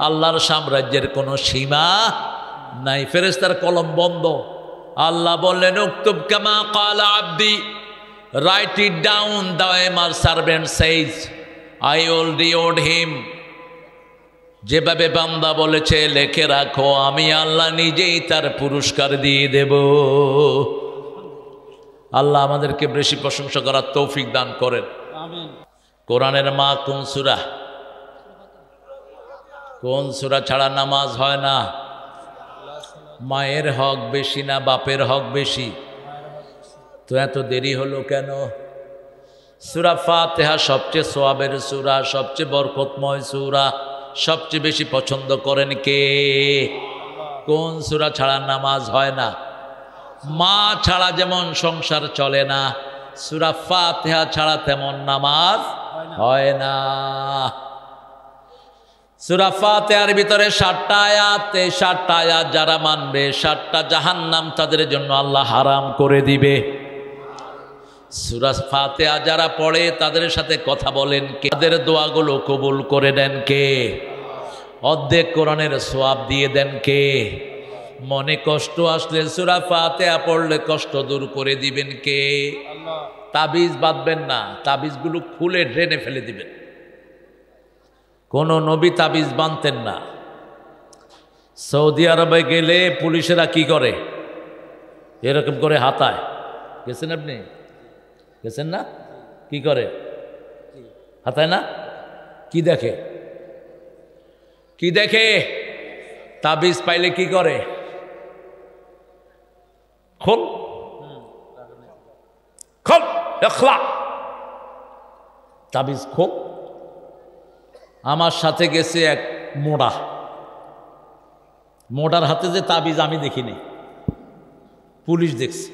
আল্লাহর সাম্রাজ্যের কোনো সীমা নাই। ফেরেশতার কলম বন্ধ। আল্লাহ বললেন, উকতুব কামা ক্বালা আবদি, write it down, the way my servant says, I will reward him. যেভাবে বান্দা বলেছে লেখে রাখো, আমি আল্লাহ নিজেই তার পুরস্কার দিয়ে দেব। আল্লাহ আমাদেরকে বেশি প্রশংসা করার তৌফিক দান করেন। আমিন। কোরআনের মা কোন সূরা? কোন সূরা ছাড়া নামাজ হয় না? মায়ের হক বেশি না বাপের হক বেশি? তো এত দেরি হলো কেন? সূরা ফাতিহা সবচেয়ে সওয়াবের সূরা, সবচেয়ে বরকতময় সূরা, সবচেয়ে বেশি পছন্দ করেন কে? কোন সূরা ছাড়া নামাজ হয় না? মা ছাড়া যেমন সংসার চলে না, সূরা ফাতিহা ছাড়া তেমন নামাজ হয় না। সূরা ফাতিহার ভিতরে 7টা আয়াত, এই 7টা আয়াত যারা মানবে 7টা জাহান্নাম তাদের জন্য আল্লাহ হারাম করে দিবে। সূরা ফাতিহা যারা পড়ে তাদের সাথে কথা বলেন কে? তাদের দোয়াগুলো কবুল করে দেন কে? অর্ধেক কোরআনের সওয়াব দিয়ে দেন কে? মনে কষ্ট আসলে সূরা ফাতিহা পড়লে কষ্ট দূর করে দিবেন কে? আল্লাহ। তাবিজ বাঁধবেন না, তাবিজগুলো খুলে ড্রেনে ফেলে দিবেন। কোন নবী তাবিজ বাঁধতেন না। সৌদি আরবে গেলে পুলিশেরা কি করে? এরকম করে হাতায়। গেছেন আপনি? গেছেন না? কি করে? হাতায় না? কি দেখে? কি দেখে? তাবিজ পাইলে কি করে? খোল খোল, এখলা, তাবিজ খোল। আমার সাথে গেছে এক মোড়া, মোড়ার হাতে যে তাবিজ আমি দেখিনি, পুলিশ দেখছে।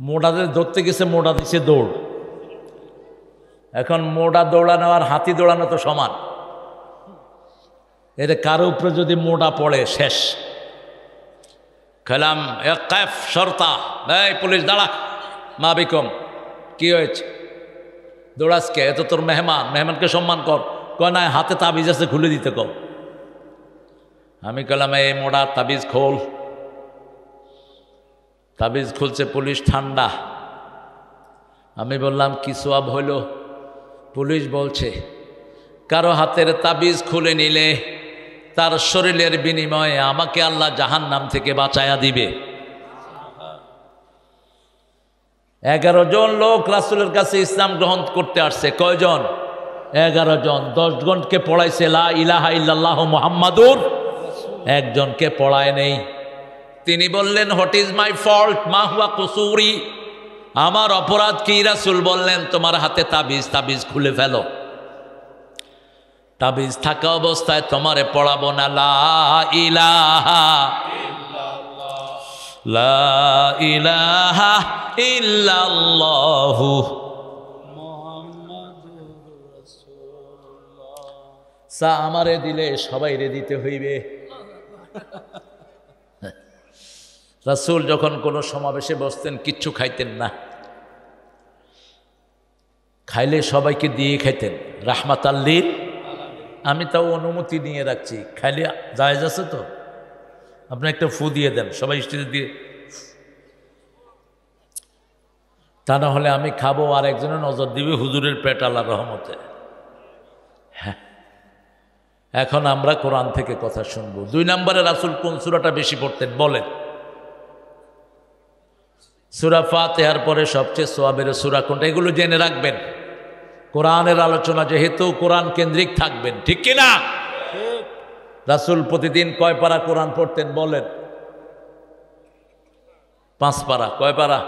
মোড়াদের ধরতে গেছে, মোড়া দিছে দৌড়। এখন মোড়া দৌড়ানো আর হাতি দৌড়ানো তো সমান। এর কারো উপরে যদি মোড়া পড়ে শেষ। খেলাম এক শর্তা, এই পুলিশ দাঁড়া, মা বিকম, কি হয়েছে? দৌড়াসকে? এত তোর মেহমান, মেহমানকে সম্মান কর। কয় না, হাতে তাবিজ আছে, খুলে দিতে কও। আমি কলাম, এই মোড়া তাবিজ খোল। তাবিজ খুলছে, পুলিশ ঠান্ডা। আমি বললাম, কি সওয়াব হইল? পুলিশ বলছে, কারো হাতের তাবিজ খুলে নিলে তার শরীরের বিনিময়ে আমাকে আল্লাহ জাহান্নাম থেকে বাঁচায়া দিবে। 11 জন লোক রাসূলের কাছে ইসলাম গ্রহণ করতে আসছে। কয়জন? 11 জন। 10 জনকে পড়াইছে লা ইলাহা ইল্লাল্লাহু মুহাম্মাদুর, একজনকে পড়ায় নেই। তিনি বললেন, হোয়াট ইজ মাই ফল্ট, মা হুয়া কুসুরি, আমার অপরাধ কি? রাসূল বললেন, তোমার হাতে তাবিজ, তাবিজ খুলে ফেলো। তাবিজ থাকা অবস্থায় তোমারে পড়াবো না লা ইলাহা লা ইলাহা ইল্লাল্লাহু মুহাম্মাদুর রাসূলুল্লাহ। সা আমারে দিলে সবাইরে দিতে হইবে। রাসূল যখন কোনো সমাবেশে বসতেন কিচ্ছু খাইতেন না, খাইলে সবাইকে দিয়ে খাইতেন রাহমাতাল লিল। আমি তাও অনুমতি নিয়ে রাখছি, খাইলে জায়েজ আছে তো? আপনি একটা ফু দিয়ে দেন, সবাই স্টেজে দিয়ে। তা না হলে আমি খাবো আর একজনের নজর দিবে, হুজুরের পেট আল্লাহর রহমতে। হ্যাঁ, এখন আমরা কোরআন থেকে কথা শুনবো। 2 নম্বরে রাসূল কোন সূরাটা বেশি পড়তেন বলেন? সূরা ফাতিহার পরে সবচেয়ে সওয়াবের সূরা কোনটা? এগুলো জেনে রাখবেন। কোরআনের আলোচনা যেহেতু কোরআন কেন্দ্রিক থাকবেন, ঠিক কিনা? রাসূল প্রতিদিন কয় পারা কোরআন পড়তেন বলেন? 5 পারা। কয় পারা?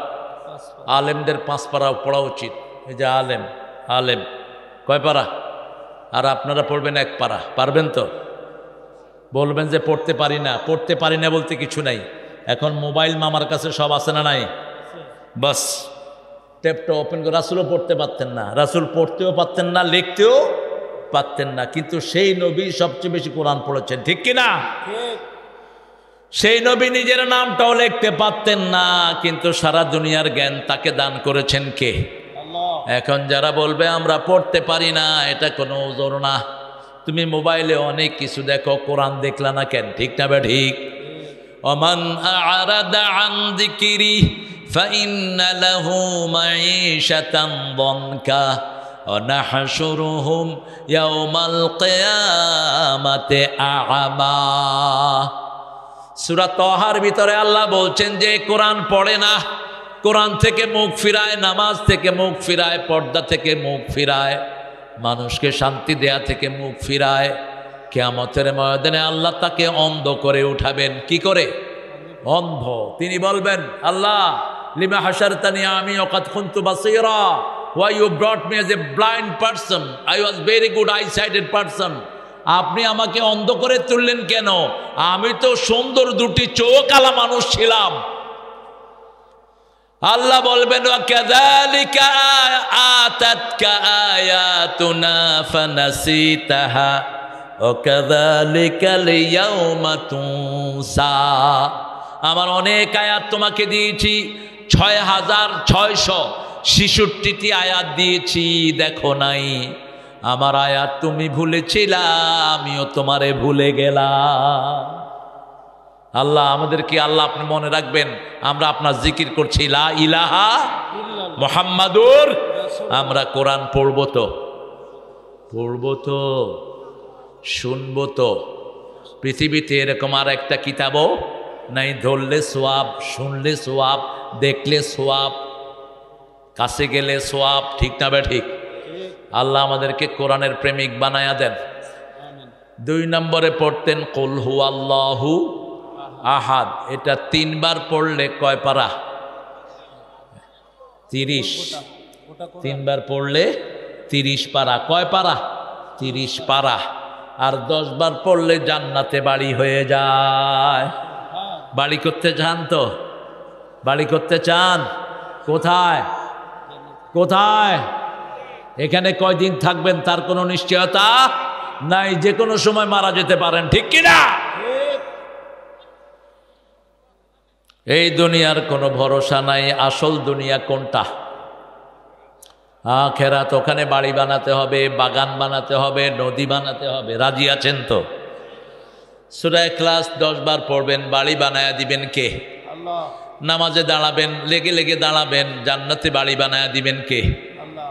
আলেমদের 5 পারা পড়া উচিত। এই যে আলেম, কয় পারা? আর আপনারা পড়বেন 1 পারা। পারবেন তো? বলবেন যে পড়তে পারি না। পড়তে পারি না বলতে কিছু নাই, এখন মোবাইল মামার কাছে সব আছে না নাই? বাস ট্যাপটা ওপেন করে, রাসূলও পড়তে পারতেন না, রাসূল পড়তেও পারতেন না, লিখতেও পারতেন না, কিন্তু সেই নবী সবচেয়ে বেশি কোরআন পড়েছেন, ঠিক কিনা? সেই নবী নিজের নামটাও লিখতে পারতেন না, কিন্তু সারা দুনিয়ার জ্ঞান তাকে দান করেছেন কে? এখন যারা বলবে আমরা পড়তে পারি না, এটা কোনো ওজোর না। তুমি মোবাইলে অনেক কিছু দেখো, কোরআন দেখলা না কেন? ঠিক না বে ঠিক? ওমান আরাদা আন যিকরি ফাইন্না লাহু মাঈশাতান দনকা ওয়া নাহশুরুহুম ইয়াওমাল কিয়ামাতি আ'মা। সূরা তাহার ভিতরে আল্লাহ বলছেন যে কোরআন পড়ে না, কোরআন থেকে মুখ ফিরায়, নামাজ থেকে মুখ ফিরায়, পর্দা থেকে মুখ ফিরায়, মানুষকে শান্তি দেয়া থেকে মুখ ফিরায়, কিয়ামতের ময়দানে আল্লাহ তাকে অন্ধ করে উঠাবেন। কি করে? অন্ধ। তিনি বলবেন, আল্লাহ লিমা হাশারতানি আমি ওয়াকাদ কুনতু বাসীরা, why you brought me as a blind person, I was very good eye-sighted person, আপনি আমাকে অন্ধ করে তুললেন কেন? আমি তো সুন্দর দুটি চোখ আলা মানুষ ছিলাম। আল্লাহ বলবেন, ওয়াকাযালিকা আতাতকা আয়াতুনা ফানাসিতাহা ওয়াকাযালিকা লিয়াউমা তুনসা। আমার অনেক আয়াত তোমাকে দিয়েছি, 6666টি আয়াত দিয়েছি, দেখো নাই। আমার আয়াত তুমি ভুলেছিলা, আমিও তোমারে ভুলে গেলাম। আল্লাহ আমাদেরকে, আল্লাহ আপনি মনে রাখবেন, আমরা আপনার জিকির করছি লা ইলাহা মুহাম্মাদুর। আমরা কোরআন পড়বো তো, পড়বো তো, শুনবো তো। পৃথিবীতে এরকম আর একটা কিতাবও নাই, ধরলে সোয়াব, শুনলে সোয়াব, দেখলে সোয়াব, কাছে গেলে সোয়াব, ঠিক না বে ঠিক? আল্লাহ আমাদেরকে কোরআনের প্রেমিক বানায়া দেন। 2 নম্বরে পড়তেন কুল হুয়াল্লাহু আহাদ, এটা 3 বার পড়লে কয় পারা? 30। 3 বার পড়লে 30 পারা। কয় পারা? 30 পারা। আর 10 বার পড়লে জান্নাতে বাড়ি হয়ে যায়। বাড়ি করতে চান তো? বাড়ি করতে চান? কোথায়? কোথায়? এখানে কয়দিন থাকবেন তার কোনো নিশ্চয়তা নাই, যে কোনো সময় মারা যেতে পারেন, ঠিক কিনা? এই দুনিয়ার কোনো ভরসা নাই। আসল দুনিয়া কোনটা? আখিরাত। ওখানে বাড়ি বানাতে হবে, বাগান বানাতে হবে, নদী বানাতে হবে। রাজি আছেন তো? সূরা ইখলাস 10 বার পড়বেন, বাড়ি বানায়া দিবেন কে? আল্লাহ। নামাজে দাঁড়াবেন, লেগে লেগে দাঁড়াবেন, জান্নাতে বাড়ি বানায়া দিবেন কে? আল্লাহ।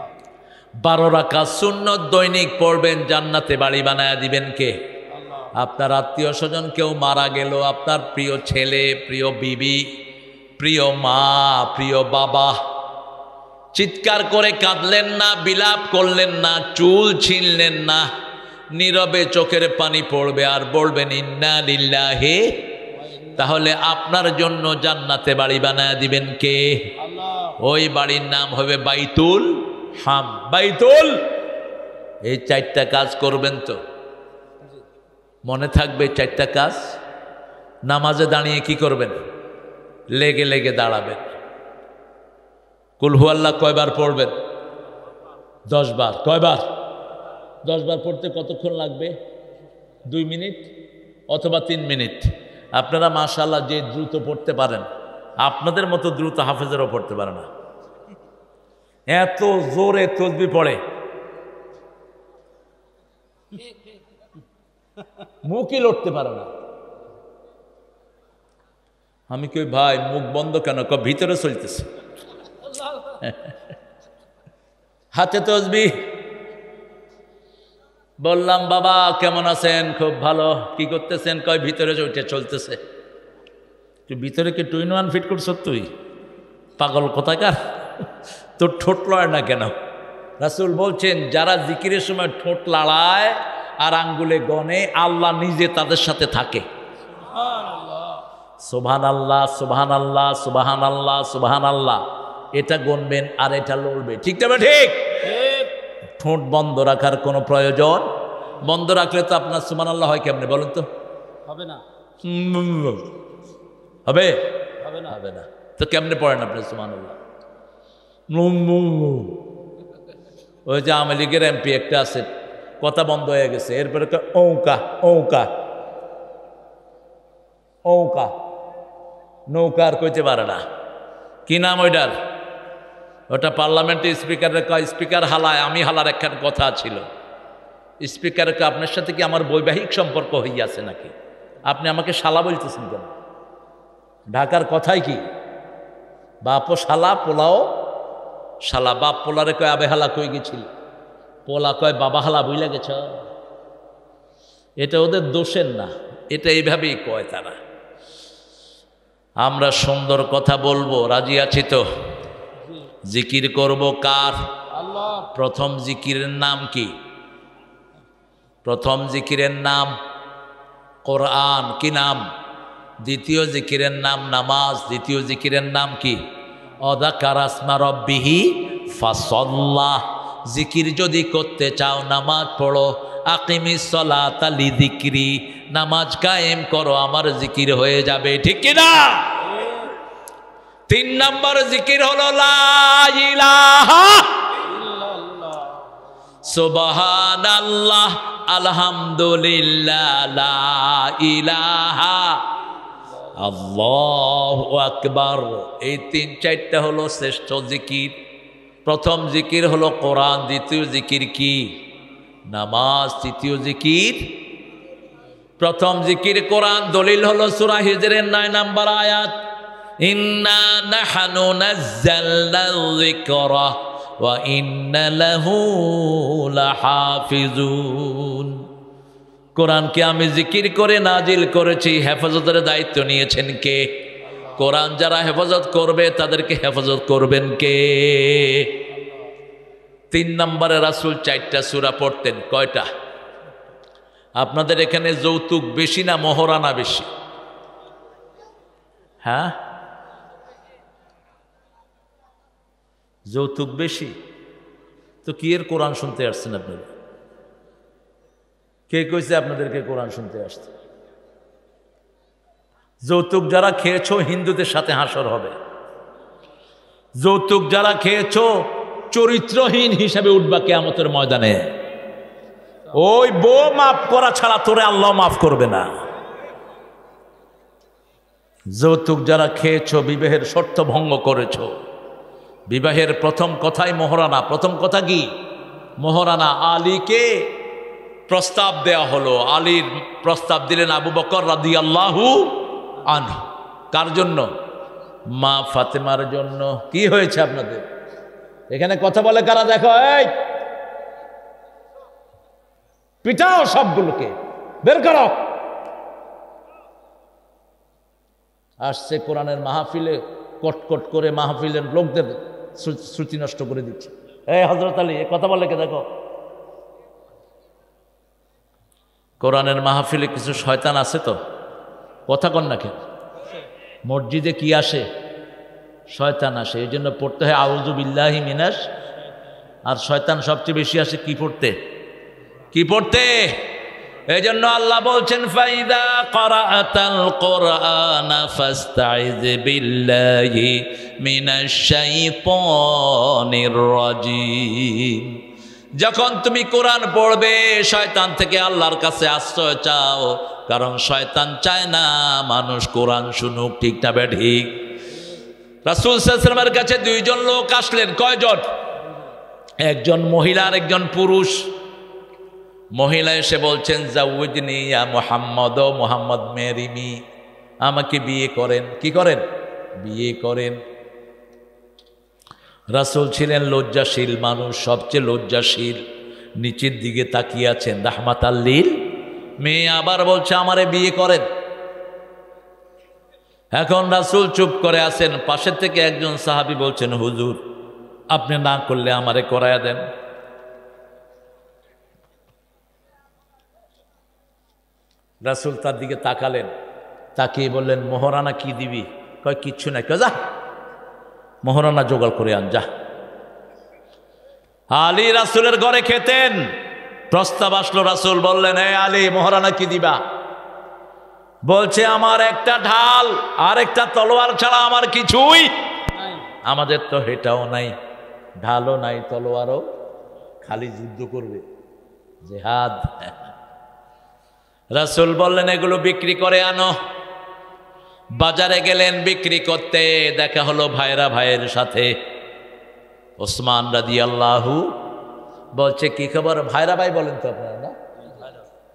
12 রাকাত সুন্নত দৈনিক পড়বেন, জান্নাতে বাড়ি বানায়া দিবেন কে? আল্লাহ। আপনার আত্মীয় স্বজন কেউ মারা গেল, আপনার প্রিয় ছেলে, প্রিয় বিবি, প্রিয় মা, প্রিয় বাবা, চিৎকার করে কাঁদলেন না, বিলাপ করলেন না, চুল ছিঁড়লেন না, নীরবে চোখের পানি পড়বে আর বলবেন ইন্না লিল্লাহি। তাহলে আপনার জন্য জান্নাতে বাড়ি বানায় দিবেন কে? আল্লাহ। ওই বাড়ির নাম হবে বাইতুল হাম। বাইতুল। এই 4টা কাজ করবেন তো? মনে থাকবে 4টা কাজ? নামাজে দাঁড়িয়ে কি করবেন? লেগে লেগে দাঁড়াবেন। কুল হুয়াল্লাহ কয়বার পড়বেন? 10 বার। কয়বার? 10 বার পড়তে কতক্ষণ লাগবে? 2 মিনিট অথবা 3 মিনিট। আপনারা মাশাআল্লাহ যে দ্রুত পড়তে পারেন, আপনাদের মতো দ্রুত হাফেজেরও পড়তে পারে না। এত জোরে তসবিহ পড়ে, মুখই লড়তে পারে না। আমি কই ভাই মুখ বন্ধ কেন? ভিতরে চলতেছে, হাতে তসবিহ। বললাম বাবা কেমন আছেন? খুব ভালো। কি করতেছেন? কয় ভিতরে ওইটা চলতেছে। তুই ভিতরে কি 2 in 1 ফিট করছ? তুই পাগল কোথাকার, তোর ঠোঁট লড়ে না কেন? রাসূল বলছেন যারা জিকিরের সময় ঠোঁট লাড়ায় আর আঙ্গুলে গনে, আল্লাহ নিজে তাদের সাথে থাকে। সুবহানাল্লাহ, সুবহানাল্লাহ, সুবহানাল্লাহ, সুবহানাল্লাহ। এটা গনবেন আর এটা লড়বে, ঠিক না? ঠিক। ঠোঁট বন্ধ রাখার কোনো প্রয়োজন? বন্ধ রাখলে তো আপনার সুবহানাল্লাহ হয় কেমনে বলুন তো? হবে না, হবে? হবে না। হবে না। তো কেমনে পড়েন আপনি সুবহানাল্লাহ? ওই যে আওয়ামী লীগের এমপি একটা আছে, কথা বন্ধ হয়ে গেছে, এরপরে ঔকা ঔকা ঔকা, নৌকা আর কইতে পারে না। কি নাম ওইটার? ওটা পার্লামেন্টে স্পিকারের কয়, স্পিকার হালায়, আমি হালার একখান কথা ছিল। স্পিকারের কয়, আপনার সাথে কি আমার বৈবাহিক সম্পর্ক হইয়াছে নাকি? আপনি আমাকে শালা বলতেছেন কেন? ঢাকার কথাই কি? বাপও শালা, পোলাও শালা। বাপ পোলারে কয় আবে হালা কই গেছিল, পোলা কয় বাবা হালা বইলা গেছ। এটা ওদের দোষের না, এটা এইভাবেই কয় তারা। আমরা সুন্দর কথা বলবো, রাজি আছি তো? জিকির করব কার? আল্লাহ। প্রথম জিকিরের নাম কি? প্রথম জিকিরের নাম কোরআন। কি নাম? দ্বিতীয় জিকিরের নাম নামাজ। দ্বিতীয় জিকিরের নাম কি? অযাকারা আসমা রাব্বিহি ফাসাল্লাহ। জিকির যদি করতে চাও নামাজ পড়ো। আকিমিস সালাতা লিযিকরি, নামাজ কায়েম করো, আমার জিকির হয়ে যাবে। ঠিক কি না? 3 নম্বর জিকির হলো লা ইলাহা ইল্লাল্লাহ। সুবহানাল্লাহ, আলহামদুলিল্লাহ, লা ইলাহা আল্লাহু আকবার। এই 3-4টা হলো শ্রেষ্ঠ জিকির। প্রথম জিকির হলো কোরআন। দ্বিতীয় জিকির কি? নামাজ। তৃতীয় জিকির, প্রথম জিকির কোরআন। দলিল হলো সূরা হিজরের 9 নম্বর আয়াত, ইন্না নাহনু নাযালনা যিকরা ওয়া ইন্না লাহু লাহাফিজুন। কোরআনকে আমি জিকির করে নাজিল করেছি, হেফাজতের দায়িত্ব নিয়েছেন কে? কোরআন যারা হেফাজত করবে তাদেরকে হেফাজত করবেন কে? 3 নম্বরে রাসূল 4টা সূরা পড়তেন। কয়টা? আপনাদের এখানে যৌতুক বেশি না মোহরানা বেশি? হ্যাঁ, যৌতুক বেশি। তো কি এর কোরআন শুনতে আসছেন আপনারা? কে কইছে আপনাদেরকে কোরআন শুনতে আসছে? যৌতুক যারা খেয়েছো হিন্দুদের সাথে হাসর হবে। যৌতুক যারা খেয়েছো চরিত্রহীন হিসাবে উঠবা কিয়ামতের ময়দানে। ওই বউ মাফ করা ছাড়া তোরে আল্লাহ মাফ করবে না। যৌতুক যারা খেয়েছো, বিবাহের শর্ত ভঙ্গ করেছো। বিবাহের প্রথম কথাই মোহরানা। প্রথম কথা কি? মোহরানা। আলীকে প্রস্তাব দেয়া হলো। আলীর প্রস্তাব দিলেন আবু বকর রাদিয়াল্লাহু আনহু। কার জন্য? মা ফাতেমার জন্য। কি হয়েছে আপনাদের এখানে? কথা বলে কারা? দেখো, এই পিটাও সবগুলোকে, বের করো। আসছে কোরআনের মাহফিলে, কটকট করে মাহফিলের লোকদের শ্রুতি নষ্ট করে দিচ্ছে। এই হযরত আলী, এ কথা বলে কে? দেখো, কোরআনের মাহফিলে কিছু শয়তান আছে তো, কথা কন না কেন? মসজিদে কি আসে? শয়তান আসে। এই জন্য পড়তে হয় আউযু বিল্লাহি মিনাশ। আর শয়তান সবচেয়ে বেশি আসে কি পড়তে? কি পড়তে? এই জন্য আল্লাহ বলছেন, ফাইদা ক্বরাআতাল কুরআনা ফাস্তাইয বিল্লাহি মিনাশ শাইতানির রাজিম। যখন তুমি কোরআন পড়বে শয়তান থেকে আল্লাহর কাছে আশ্রয় চাও, কারণ শয়তান চায় না মানুষ কোরআন শুনুক। ঠিক না বে ঠিক? রাসূল সাল্লাল্লাহু আলাইহি ওয়াসাল্লামের কাছে 2 জন লোক আসলেন। কয়জন? একজন মহিলা আর একজন পুরুষ। মহিলা এসে বলছেন, জাউজনি ইয়া মুহাম্মদ, ও মুহাম্মদ মেরিমি, আমাকে বিয়ে করেন। কি করেন? বিয়ে করেন। রাসূল ছিলেন লজ্জাশীল মানুষ, সবচেয়ে লজ্জাশীল। নিচের দিকে তাকিয়ে আছেন রাহমাতাল লিল। মেয়ে আবার বলছে আমারে বিয়ে করেন। এখন রাসূল চুপ করে আছেন। পাশের থেকে একজন সাহাবী বলছেন, হুজুর আপনি না করলে আমারে করায়া দেন। রাসূল তার দিকে তাকালেন, তাকিয়ে বললেন, মোহরানা কি দিবি? কয় কিচ্ছু নাই। কয় যা মোহরানা জোগাড় করে আন, যা। আলী রাসূলের ঘরে খেতেন। প্রস্তাব আসলো, রাসূল বললেন, হে আলী, মহারানা কি দিবা? বলছে, আমার একটা ঢাল আর একটা তলোয়ার ছাড়া আমার কিছুই। নাই। আমাদের তো হেটাও নাই, ঢালও নাই, তলোয়ারও, খালি যুদ্ধ করবে, জিহাদ। রাসূল বললেন, এগুলো বিক্রি করে আনো। বাজারে গেলেন বিক্রি করতে, দেখা হলো ভাইরা ভাইয়ের সাথে। ওসমান রাদিয়াল্লাহু বলছে, কি খবর? ভাইরা ভাই বলেন তো আপনারা, না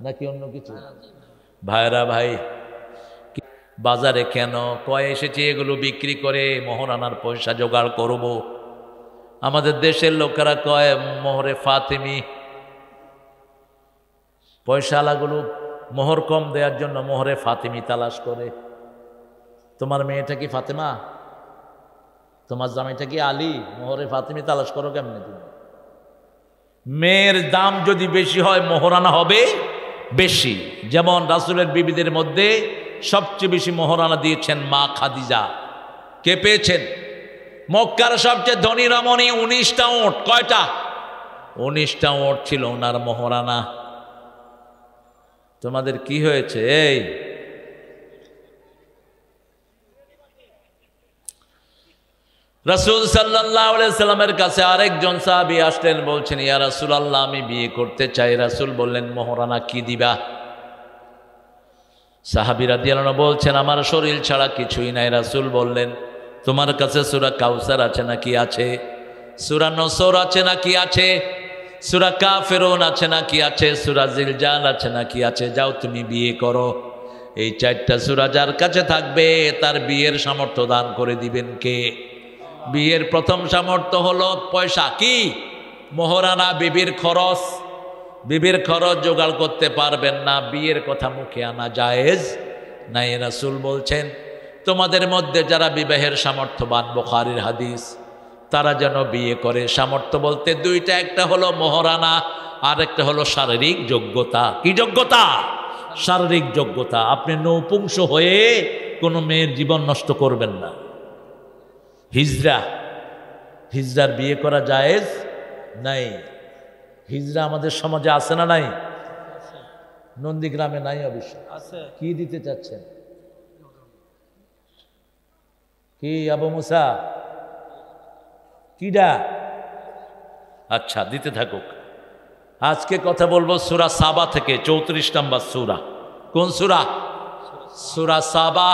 নাকি অন্য কিছু? ভাইরা ভাই। বাজারে কেন? কয় এসেছি এগুলো বিক্রি করে মোহরানার পয়সা জোগাড় করব। আমাদের দেশের লোকেরা কয় মোহরে ফাতেমি, পয়সালাগুলো মোহর কম দেওয়ার জন্য মোহরে ফাতেমি তালাশ করে। তোমার মেয়েটা কি ফাতেমা? তোমার জামাইটা কি আলী? মোহরে ফাতেমি তালাশ করো কেমনে তুমি? মেয়ের দাম যদি বেশি হয় মোহরানা হবে বেশি। যেমন রাসূলের বিবিদের মধ্যে সবচেয়ে বেশি মোহরানা দিয়েছেন মা খাদিজা। কে পেয়েছেন? মক্কার সবচেয়ে ধনী রমণী। 19টা ওট। কয়টা? 19টা ওট ছিল ওনার মোহরানা। তোমাদের কি হয়েছে? এই রাসূল সাল্লাল্লাহু আলাইহি সাল্লামের কাছে আরেকজন সাহাবী আসলেন, বলছেন, ইয়া রাসূলুল্লাহ, আমি বিয়ে করতে চাই। রাসূল বললেন, মোহরানা কি দিবা? সাহাবী রাদিয়াল্লাহু আনহু বলছেন, আমার শরীর ছাড়া কিছুই নাই। রাসূল বললেন, তোমার কাছে সূরা কাউসার আছে নাকি? আছে। সূরা নসর আছে নাকি? আছে। সূরা কাফিরুন আছে নাকি? আছে। সূরা জিলজাল আছে নাকি? আছে। যাও তুমি বিয়ে করো। এই 4টা সূরা যার কাছে থাকবে তার বিয়ের সামর্থ্য দান করে দিবেন কে? বিয়ের প্রথম সামর্থ্য হলো পয়সা। কি? মোহরানা, বিবির খরচ। বিবির খরচ জোগাড় করতে পারবেন না, বিয়ের কথা মুখে আনা জায়েজ নাই। রাসূল বলছেন, তোমাদের মধ্যে যারা বিবাহের সামর্থ্যবান, বুখারীর হাদিস, তারা যেন বিয়ে করে। সামর্থ্য বলতে দুইটা, একটা হলো মোহরানা, আর একটা হলো শারীরিক যোগ্যতা। কি যোগ্যতা? শারীরিক যোগ্যতা। আপনি নৌপুংস হয়ে কোনো মেয়ের জীবন নষ্ট করবেন না। হিজড়ার বিয়ে করা জায়েজ নাই। হিজড়া আমাদের সমাজে আছে না নাই? নন্দীগ্রামে নাই অবশ্য। আছে। কি দিতে চাচ্ছেন? কি আবু মুসা? কিডা? আচ্ছা, দিতে থাকুক। আজকে কথা বলবো সূরা সাবা থেকে, 34 নম্বর সূরা। কোন সূরা? সূরা সাবা।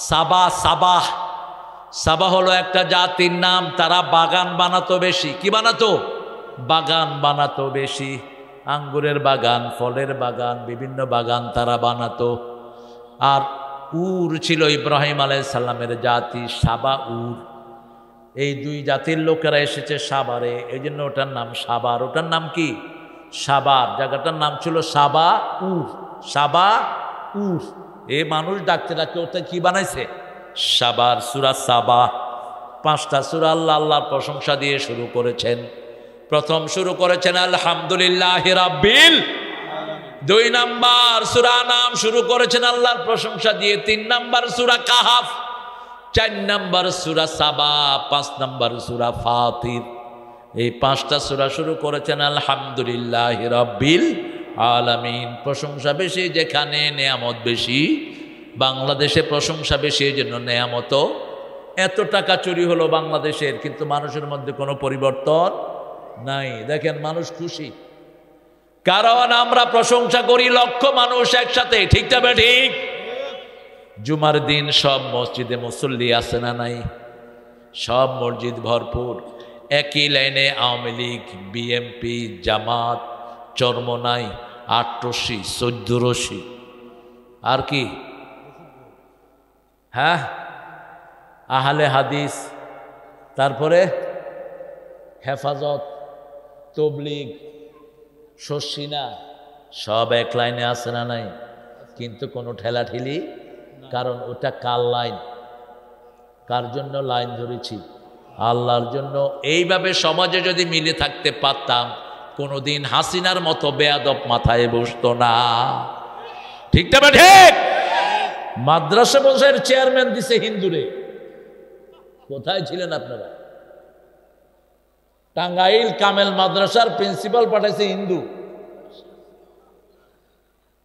সাবা, সাবাহ। সাবা হলো একটা জাতির নাম। তারা বাগান বানাতো বেশি। কি বানাতো? বাগান বানাতো বেশি। আঙ্গুরের বাগান, ফলের বাগান, বিভিন্ন বাগান তারা বানাতো। আর উর ছিল ইব্রাহিম আলাইহিস সালামের জাতি, সাবা, উর। এই দুই জাতির লোকেরা এসেছে সাবারে, এই জন্য ওটার নাম সাবার। ওটার নাম কি? সাবার। জায়গাটার নাম ছিল সাবা উর। সাবা উর। এই মানুষ ডাকতে ডাকতে ওটা কি বানাইছে? সাবার। সূরা সাবা। 5টা সূরা আল্লাহর প্রশংসা দিয়ে শুরু করেছেন। প্রথম শুরু করেছেন আলহামদুলিল্লাহি রাব্বিল। 2 নাম্বার সূরা নাম শুরু করেছেন আল্লাহর প্রশংসা দিয়ে। 3 নাম্বার সূরা কাহাফ। 4 নাম্বার সূরা সাবা। 5 নাম্বার সূরা ফাতির। এই 5টা সূরা শুরু করেছেন আলহামদুলিল্লাহি রাব্বিল আলামিন। প্রশংসা বেশি যেখানে, নেয়ামত বেশি। বাংলাদেশে প্রশংসা বেশি, এই জন্য নেয়ামত। এত টাকা চুরি হলো বাংলাদেশের, কিন্তু মানুষের মধ্যে কোনো পরিবর্তন নাই। দেখেন মানুষ খুশি, কারণ আমরা প্রশংসা করি লক্ষ মানুষ একসাথে। ঠিক তবে ঠিক। জুমার দিন সব মসজিদে মুসল্লি আছে না নাই? সব মসজিদ ভরপুর। একই লাইনে আওয়ামী লীগ, বিএমপি, জামাত, চরমোনাই, ৮রশি, ১৪রশি, আর কি? হ্যাঁ, আহলে হাদিস, তারপরে হেফাজত, তবলিগ, শর্ষিনা, সব এক লাইনে আছে না নাই? কিন্তু কোনো ঠেলাঠেলি, কারণ ওটা কার লাইন? কার জন্য লাইন ধরেছি? আল্লাহর জন্য। এইভাবে সমাজে যদি মিলে থাকতে পারতাম, কোনোদিন হাসিনার মতো বেয়াদব মাথায় বসতো না। ঠিক তবে ঠিক। মাদ্রাসা বসের চেয়ারম্যান দিছে হিন্দুরে। কোথায় ছিলেন আপনারা? টাঙ্গাইল কামেল মাদ্রাসার প্রিন্সিপাল পাঠাইছে হিন্দু।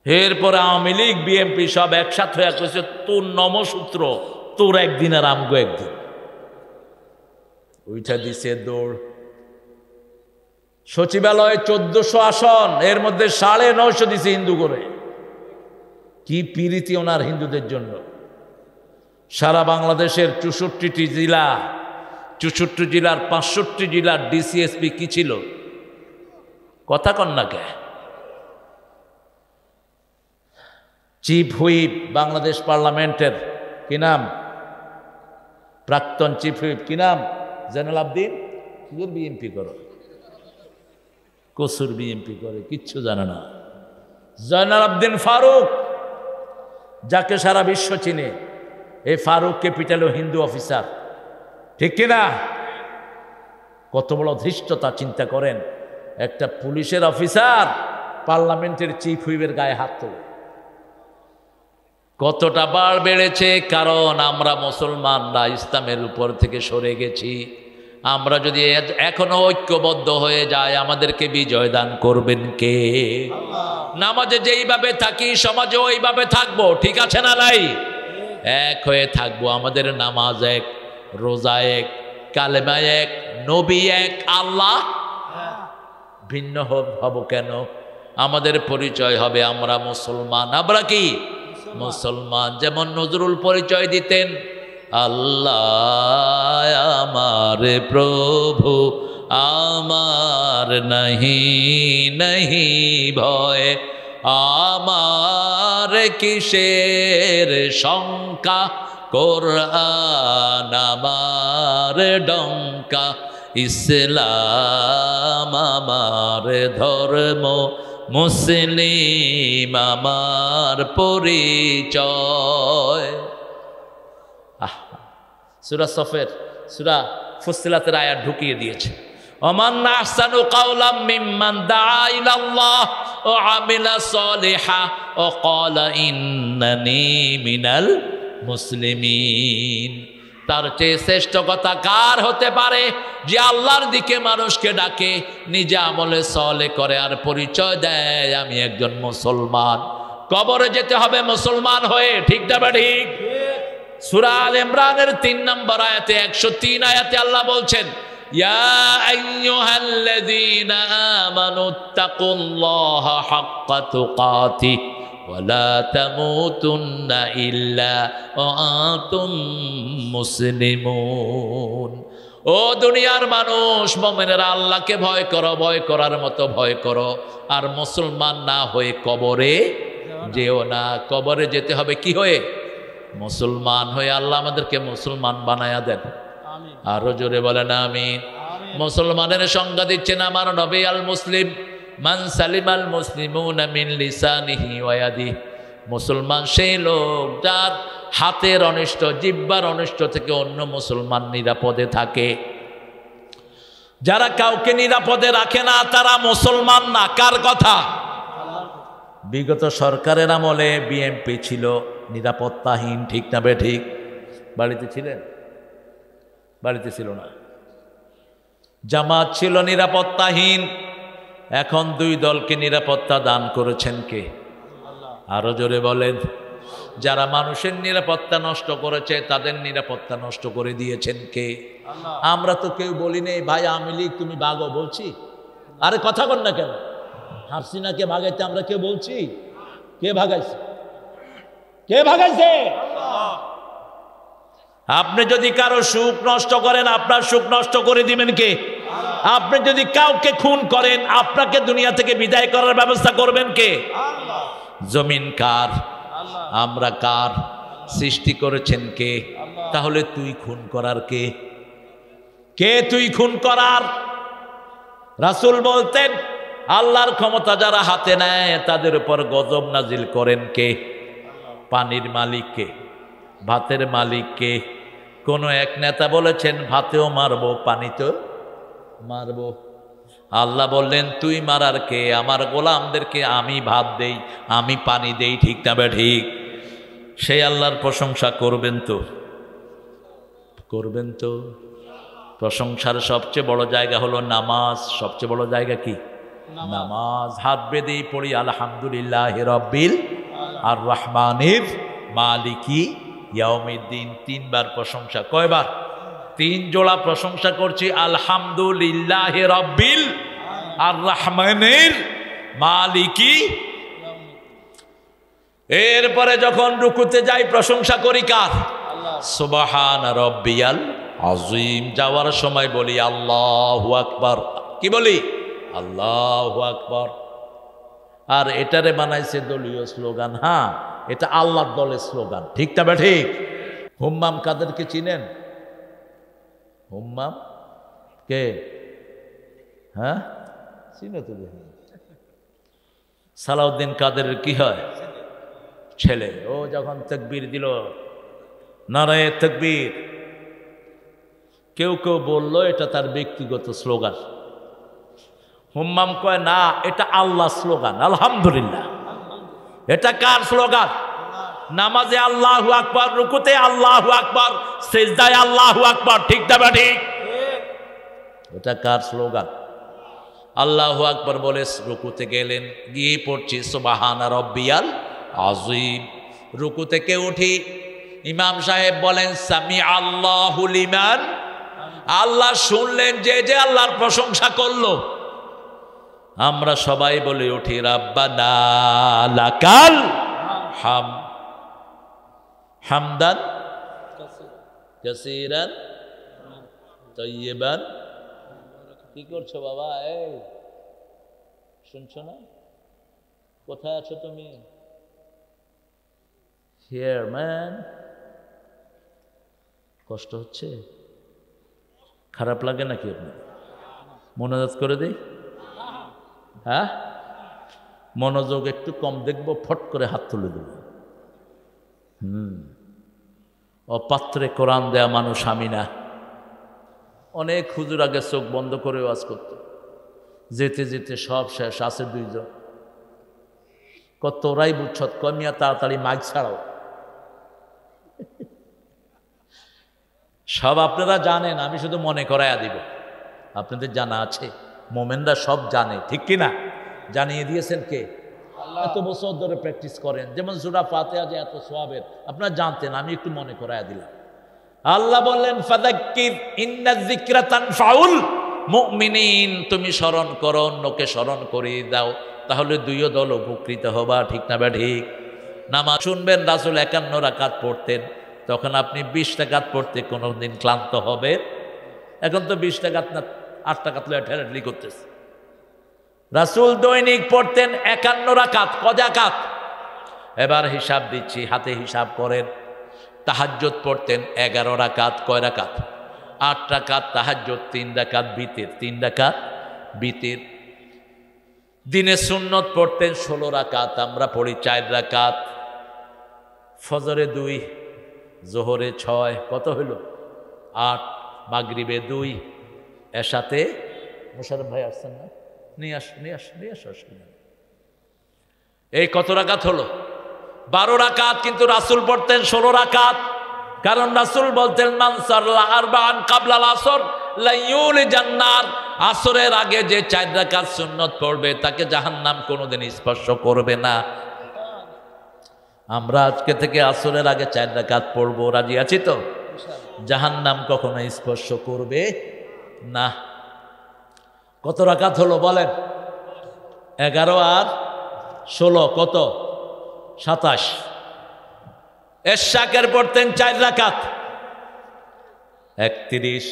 এরপরে আওয়ামী লীগ বিএনপি সব একসাথে হয়ে কইছে তোর নমসূত্র তোর একদিন আর আমগো একদিন। ওইটা দিছে দৌড়। সচিবালয়ে 1400 আসন, এর মধ্যে 950 দিছে হিন্দু করে। কি প্রীতি ওনার হিন্দুদের জন্য। সারা বাংলাদেশের 64টি জেলা, 64 জেলার 65 জেলার ডিসিএসপি কি ছিল? কথা কন না কে? চিফ হুইপ বাংলাদেশ পার্লামেন্টের কি নাম? প্রাক্তন চিফ হুইপ কি নাম? জয়নাল আবদিন। কি বিএমপি করো? কসুর বিএমপি করে, কিচ্ছু জানে না। জয়নাল আবদিন ফারুক, যাকে সারা বিশ্ব চিনে, এই ফারুককে পিটালো হিন্দু অফিসার, ঠিক কিনা? কত বড় ধৃষ্টতা চিন্তা করেন। একটা পুলিশের অফিসার পার্লামেন্টের চিফ হুইপের গায়ে হাত তোলে। কতটা বার বেড়েছে, কারণ আমরা মুসলমানরা ইসলামের উপর থেকে সরে গেছি। আমরা যদি এখনো ঐক্যবদ্ধ হয়ে যায়, আমাদেরকে বিজয় দান করবেন কে? নামাজে যেইভাবে থাকি সমাজে ওইভাবে থাকবো, ঠিক আছে না নাই? এক হয়ে থাকবো। আমাদের নামাজ এক, রোজা এক, কালেমা এক, নবী এক, আল্লাহ ভিন্ন হব কেন? আমাদের পরিচয় হবে আমরা মুসলমান। আমরা কি মুসলমান? যেমন নজরুল পরিচয় দিতেন, আল্লাহ আমার প্রভু, আমার নাহি নাহি ভয়, আমার কিসের শঙ্কা, কোরআন আমার ডঙ্কা, ইসলাম আমার ধর্ম, মুসলিম আমার পরিচয়। সূরা সফের, সূরা ফুসসিলাতের আয়াত ঢুকিয়ে দিয়েছে। ওমান আহসানু কাওলাম মিম্মান দাআ ইলাল্লাহ ওয়া আমিলা সলিহা ওয়া ক্বালা ইন্নানি মিনাল মুসলিমিন। তার চেয়ে শ্রেষ্ঠ কথা কার হতে পারে যে আল্লাহর দিকে মানুষকে ডাকে, নিজে আমলে সলে করে আর পরিচয় দেয় আমি একজন মুসলমান। কবরে যেতে হবে মুসলমান হয়ে, ঠিক না ঠিক? সূরা আল ইমরানের 3 নম্বর আয়াতে 103 আয়াতে আল্লাহ বলছেন, ইয়া আইয়ুহাল্লাযীনা আমানুত্তাকুল্লাহা হাক্কা তুকাতিহ ওয়া লা তামুতুন্না ইল্লা ওয়া আনতুম মুসলিমুন। ও দুনিয়ার মানুষ, মুমিনেরা আল্লাহকে ভয় করো, ভয় করার মতো ভয় করো, আর মুসলমান না হয়ে কবরে যেও না। কবরে যেতে হবে কি হয়ে? মুসলমান হয়ে। আল্লাহ আমাদেরকে মুসলমান বানায়া দেন, আরো জোরে বলেন আমিন। মুসলমানের সংজ্ঞা দিচ্ছেন আমার নবী, আল মুসলিম মান সালিমাল মুসলিমুনা মিন লিসানিহি ওয়া ইয়াদিহি। মুসলমান সেই লোক যার হাতের অনিষ্ট, জিহ্বার অনিষ্ট থেকে অন্য মুসলমান নিরাপদে থাকে। যারা কাউকে নিরাপদে রাখে না তারা মুসলমান না। কার কথা? বিগত সরকারের আমলে বিএনপি ছিল নিরাপত্তাহীন, ঠিক না বে ঠিক? বাড়িতে ছিলেন? বাড়িতে ছিল না। জামাত ছিল নিরাপত্তাহীন। এখন 2 দলকে নিরাপত্তা দান করেছেন কে? আরো জোরে বলেন। যারা মানুষের নিরাপত্তা নষ্ট করেছে তাদের নিরাপত্তা নষ্ট করে দিয়েছেন কে? আমরা তো কেউ বলি নেই ভাই আওয়ামী লীগ তুমি ভাগো, বলছি? আরে কথা বল না কেন? হাসিনাকে ভাগাইতে আমরা কেউ বলছি? কে ভাগাইছে? কে ভাগাইছে? আপনি যদি কারো সুখ নষ্ট করেন আপনার সুখ নষ্ট করে দিবেন কে? আপনি যদি কাউকে খুন করেন আপনাকে দুনিয়া থেকে বিদায় করার ব্যবস্থা করবেন কে? জমিন কার? আমরা কার? সৃষ্টি করেছেন কে? তাহলে তুই খুন করার কে? কে তুই খুন করার? রাসূল বলতেন আল্লাহর ক্ষমতা যারা হাতে নেয় তাদের উপর গজব নাজিল করেন কে? পানির মালিক কে? ভাতের মালিক কে? কোন এক নেতা বলেছেন ভাতেও মারবো পানিতেও মারবো। আল্লাহ বললেন তুই মারার কে? আমার গোলামদেরকে আমি ভাত দেই, আমি পানি দেই, ঠিক না বে ঠিক? সেই আল্লাহর প্রশংসা করবেন তো? করবেন তো? প্রশংসার সবচেয়ে বড় জায়গা হলো নামাজ। সবচেয়ে বড় জায়গা কি? নামাজ। হাত বেঁধেই পড়ি আলহামদুলিল্লাহ রব্বিল আর রহমানির মালিকি ইয়াউমিদ্দিন। 3 বার প্রশংসা। কয়বার? 3 জোড়া প্রশংসা করছি। আলহামদুলিল্লাহ রব্বিল আর রহমানির মালিকি। এরপরে যখন রুকুতে যাই প্রশংসা করি কার? সুবহান রব্বিয়াল আযীম। যাওয়ার সময় বলি আল্লাহু আকবার। কি বলি? আল্লাহু আকবার। আর এটারে বানাইছে দলীয় স্লোগান। হ্যাঁ, এটা আল্লাহর দলের স্লোগান। ঠিক তবে ঠিক। হুম্মাম কাদেরকে চিনেন? হুম্মাম কে? হ্যাঁ, চিনে তো দেখি। সালাউদ্দিন কাদের কি হয়? ছেলে। ও যখন তাকবীর দিল, নারায়ে তাকবীর, কেউ কেউ বলল এটা তার ব্যক্তিগত স্লোগান। হুম্মাম কয় না, এটা আল্লাহ স্লোগান। আলহামদুলিল্লাহ। এটা কার স্লোগান? নামাজে আল্লাহু আকবার, রুকুতে আল্লাহু আকবার, সিজদায় আল্লাহু আকবার। ঠিক না ঠিক? এটা কার স্লোগান? আল্লাহু আকবার বলে রুকুতে গেলেন, গিয়ে পড়ছি সুবহানা রব্বিয়াল আযীম। রুকু থেকে উঠি, ইমাম সাহেব বলেন সামি আল্লাহু লিমান। আল্লাহ শুনলেন, যে যে আল্লাহর প্রশংসা করলো। আমরা সবাই বলে উঠি রাব্বানা লাকাল হাম হামদান কাসীরান তাইয়িবান। কি করছো বাবা? এই শুনছো না? কোথায় আছো তুমি? Here man. কষ্ট হচ্ছে? খারাপ লাগে নাকি? আপনার মনোযোগ করে দিই? হ্যাঁ, মনোযোগ একটু কম দেখবো, ফট করে হাত তুলে দেব। অপাত্রে কোরআন দেয়া মানুষ আমি না। অনেক হুজুর আগে চোখ বন্ধ করে ওয়াজ করত, যেতে যেতে সব শেষ। আছে 2 জন। কত ওরাই বুঝছত, কমিয়া তাড়াতাড়ি মাইক ছাড়াও। সব আপনারা জানেন, আমি শুধু মনে করাইয়া দিব। আপনাদের জানা আছে, মোমেনরা সব জানে। ঠিক কিনা? জানিয়ে দিয়েছেন কে? এত বছর ধরে প্র্যাকটিস করেন। যেমন সূরা ফাতিহা যে এত সওয়াবের, আপনারা জানতেন, আমি একটু মনে করাইয়া দিলাম। আল্লাহ বললেন ফাযাক্কির ইন্না যিকরা তানফাউল মুমিনিন। তুমি স্মরণ করো, অন্যকে স্মরণ করিয়ে দাও, তাহলে 2 দল উপকৃত হবা। ঠিক না ঠিক? নামাজ শুনবেন, রাসূল 51 রাকাত পড়তেন। তখন আপনি 20 রাকাত পড়তে কোনোদিন ক্লান্ত হবে? এখন তো 20 রাকাত না, 8 রাকাত ঠেলাঠেলি করতেছে। রাসূল দৈনিক পড়তেন 51 রাকাত। কজাকাত? এবার হিসাব দিচ্ছি, হাতে হিসাব করেন। তাহাজ্জুদ পড়তেন 11 রাকাত। কয় রাকাত? 8 রাকাত তাহাজ্জুদ, 3 রাকাত বিতির। 3 রাকাত বিতির। দিনে সুন্নত পড়তেন 16 রাকাত। আমরা পড়ি 4 রাকাত। ফজরে 2, জোহরে 6, কত হইল? 8। মাগরিবে 2, এশাতে মোশাররফ ভাই আসছেন না? নিয়ে আস। এই কত রাকাত হলো? 12 রাকাত। কিন্তু রাসূল পড়তেন 16 রাকাত। কারণ রাসূল বলতেন মান সাল্লা আরবাআন ক্বাবলাল আসর লা ইউলিজান নার। আসরের আগে যে 4 রাকাত সুন্নত পড়বে তাকে জাহান্নাম কোনোদিন স্পর্শ করবে না। আমরা আজকে থেকে আসরের আগে 4 রাকাত পড়বো, রাজি আছি তো? জাহান্নাম কখনো স্পর্শ করবে না। কত রাকাত হলো বলেন? 11 আর 16 কত? 27। এশাকের পড়তেন 4 রাকাত, 31।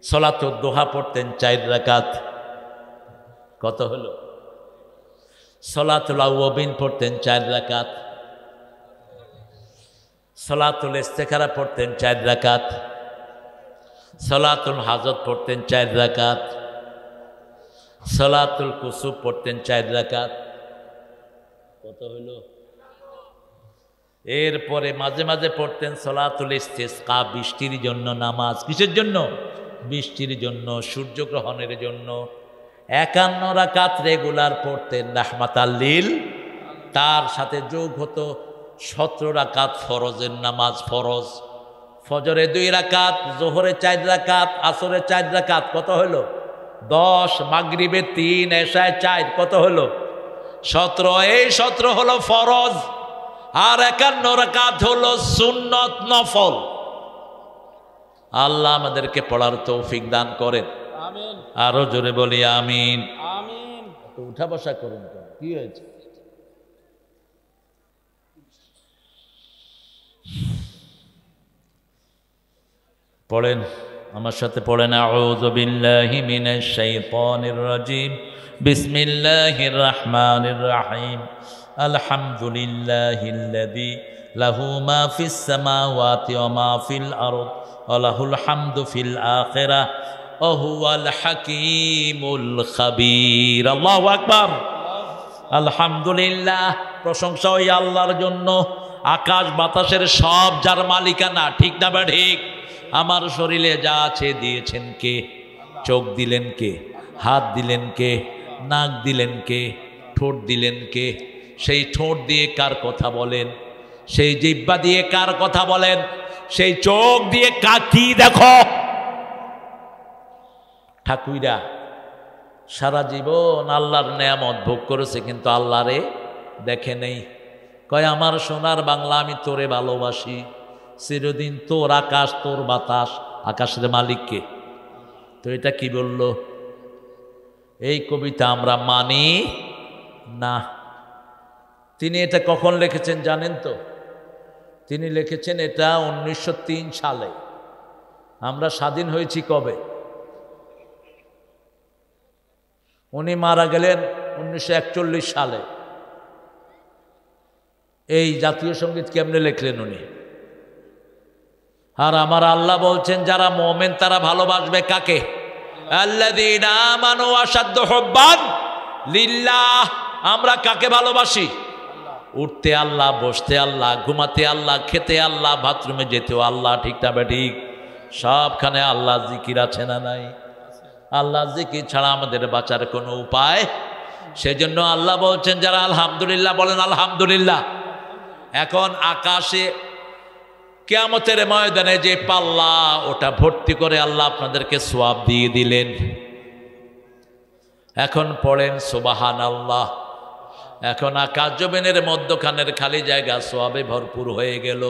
সলাতুদ দুহা পড়তেন 4 রাকাত, কত হলো? সলাতুল আওয়াবিন পড়তেন 4 রাকাত। সলাতুল ইস্তেখারা পড়তেন 4 রাকাত। সলাতুল হাজত পড়তেন 4 রাকাত। সলাতুল কুসুফ পড়তেন 4 রাকাত। কত হইল? এরপরে মাঝে মাঝে পড়তেন সলাতুল ইস্তিসকা, বৃষ্টির জন্য নামাজ। কিসের জন্য? বৃষ্টির জন্য, সূর্যগ্রহণের জন্য। 51 রাকাত রেগুলার পড়তেন রাহমাতাল লিল। তার সাথে যোগ হতো 17 রাকাত ফরজের নামাজ। ফরজ ফজরে 2 রাকাত, জোহরে 4 রাকাত, আসরে 4 রাকাত, কত হলো? 10। মাগরিবে 3, এশায় 4, কত হলো? 17। এই 17 হলো ফরজ, আর 51 রাকাত হলো সুন্নত নফল। আল্লাহ আমাদেরকে পড়ার তৌফিক দান করেন। আমিন আরো জোরে বলি আমিন। আমিন। তো উঠা বসা করুন কেন? কি হয়েছে? পড়েন, আমার সাথে পড়েন। আউযু বিল্লাহি মিনাশ শাইতানির রাজিম, বিসমিল্লাহির রাহমানির রাহিম। আলহামদুলিল্লাহিল্লাযী লাহু মা ফিস সামাওয়াতি ওয়া মা ফিল আরদ ওয়া লাহুল হামদু ফিল আখিরাহ ওয়া হুয়াল হাকীমুল খাবীর। আল্লাহু আকবার। আলহামদুলিল্লাহ, প্রশংসা ওই আল্লাহর জন্য, আকাশ বাতাসের সব যার মালিকানা, ঠিক না বা ঠিক? আমার শরীরে যা আছে দিয়েছেন কে? চোখ দিলেন কে? হাত দিলেন কে? নাক দিলেন কে? ঠোঁট দিলেন কে? সেই ঠোঁট দিয়ে কার কথা বলেন? সেই জিহ্বা দিয়ে কার কথা বলেন? সেই চোখ দিয়ে কি দেখো? ঠাকুইরা সারা জীবন আল্লাহর নেয়ামত ভোগ করেছে, কিন্তু আল্লাহরে দেখে নেই। কয় আমার সোনার বাংলা, আমি তোরে ভালোবাসি, চিরদিন তোর আকাশ, তোর বাতাস। আকাশের মালিককে। তো এটা কি বলল? এই কবিতা আমরা মানি না। তিনি এটা কখন লিখেছেন জানেন তো? তিনি লিখেছেন এটা 1903 সালে। আমরা স্বাধীন হয়েছি কবে? উনি মারা গেলেন 1941 সালে। এই জাতীয় সঙ্গীত কেমনে লিখলেন উনি? আর আমার আল্লাহ বলছেন যারা মুমিন তারা ভালোবাসবে কাকে? আল্লাযীনা আমানু আশাদ্দু হুব্বান লিল্লাহ। আমরা কাকে ভালোবাসি? উঠতে আল্লাহ, বসতে আল্লাহ, ঘুমাতে আল্লাহ, খেতে আল্লাহ, বাথরুমে যেতেও আল্লাহ, ঠিক না বেঠিক? সবখানে আল্লাহ জিকির আছে না নাই? আল্লাহ জিকির ছাড়া আমাদের বাঁচার কোনো উপায়। সেজন্য আল্লাহ বলছেন যারা আলহামদুলিল্লাহ বলেন আলহামদুলিল্লাহ। এখন আকাশে কিয়ামতের ময়দানে যে পাল্লা, ওটা ভর্তি করে আল্লাহ আপনাদেরকে সওয়াব দিয়ে দিলেন। এখন পড়েন সুবহানাল্লাহ। এখন আকাশ জমিনের মধ্যখানের খালি জায়গা সওয়াবে ভরপুর হয়ে গেল।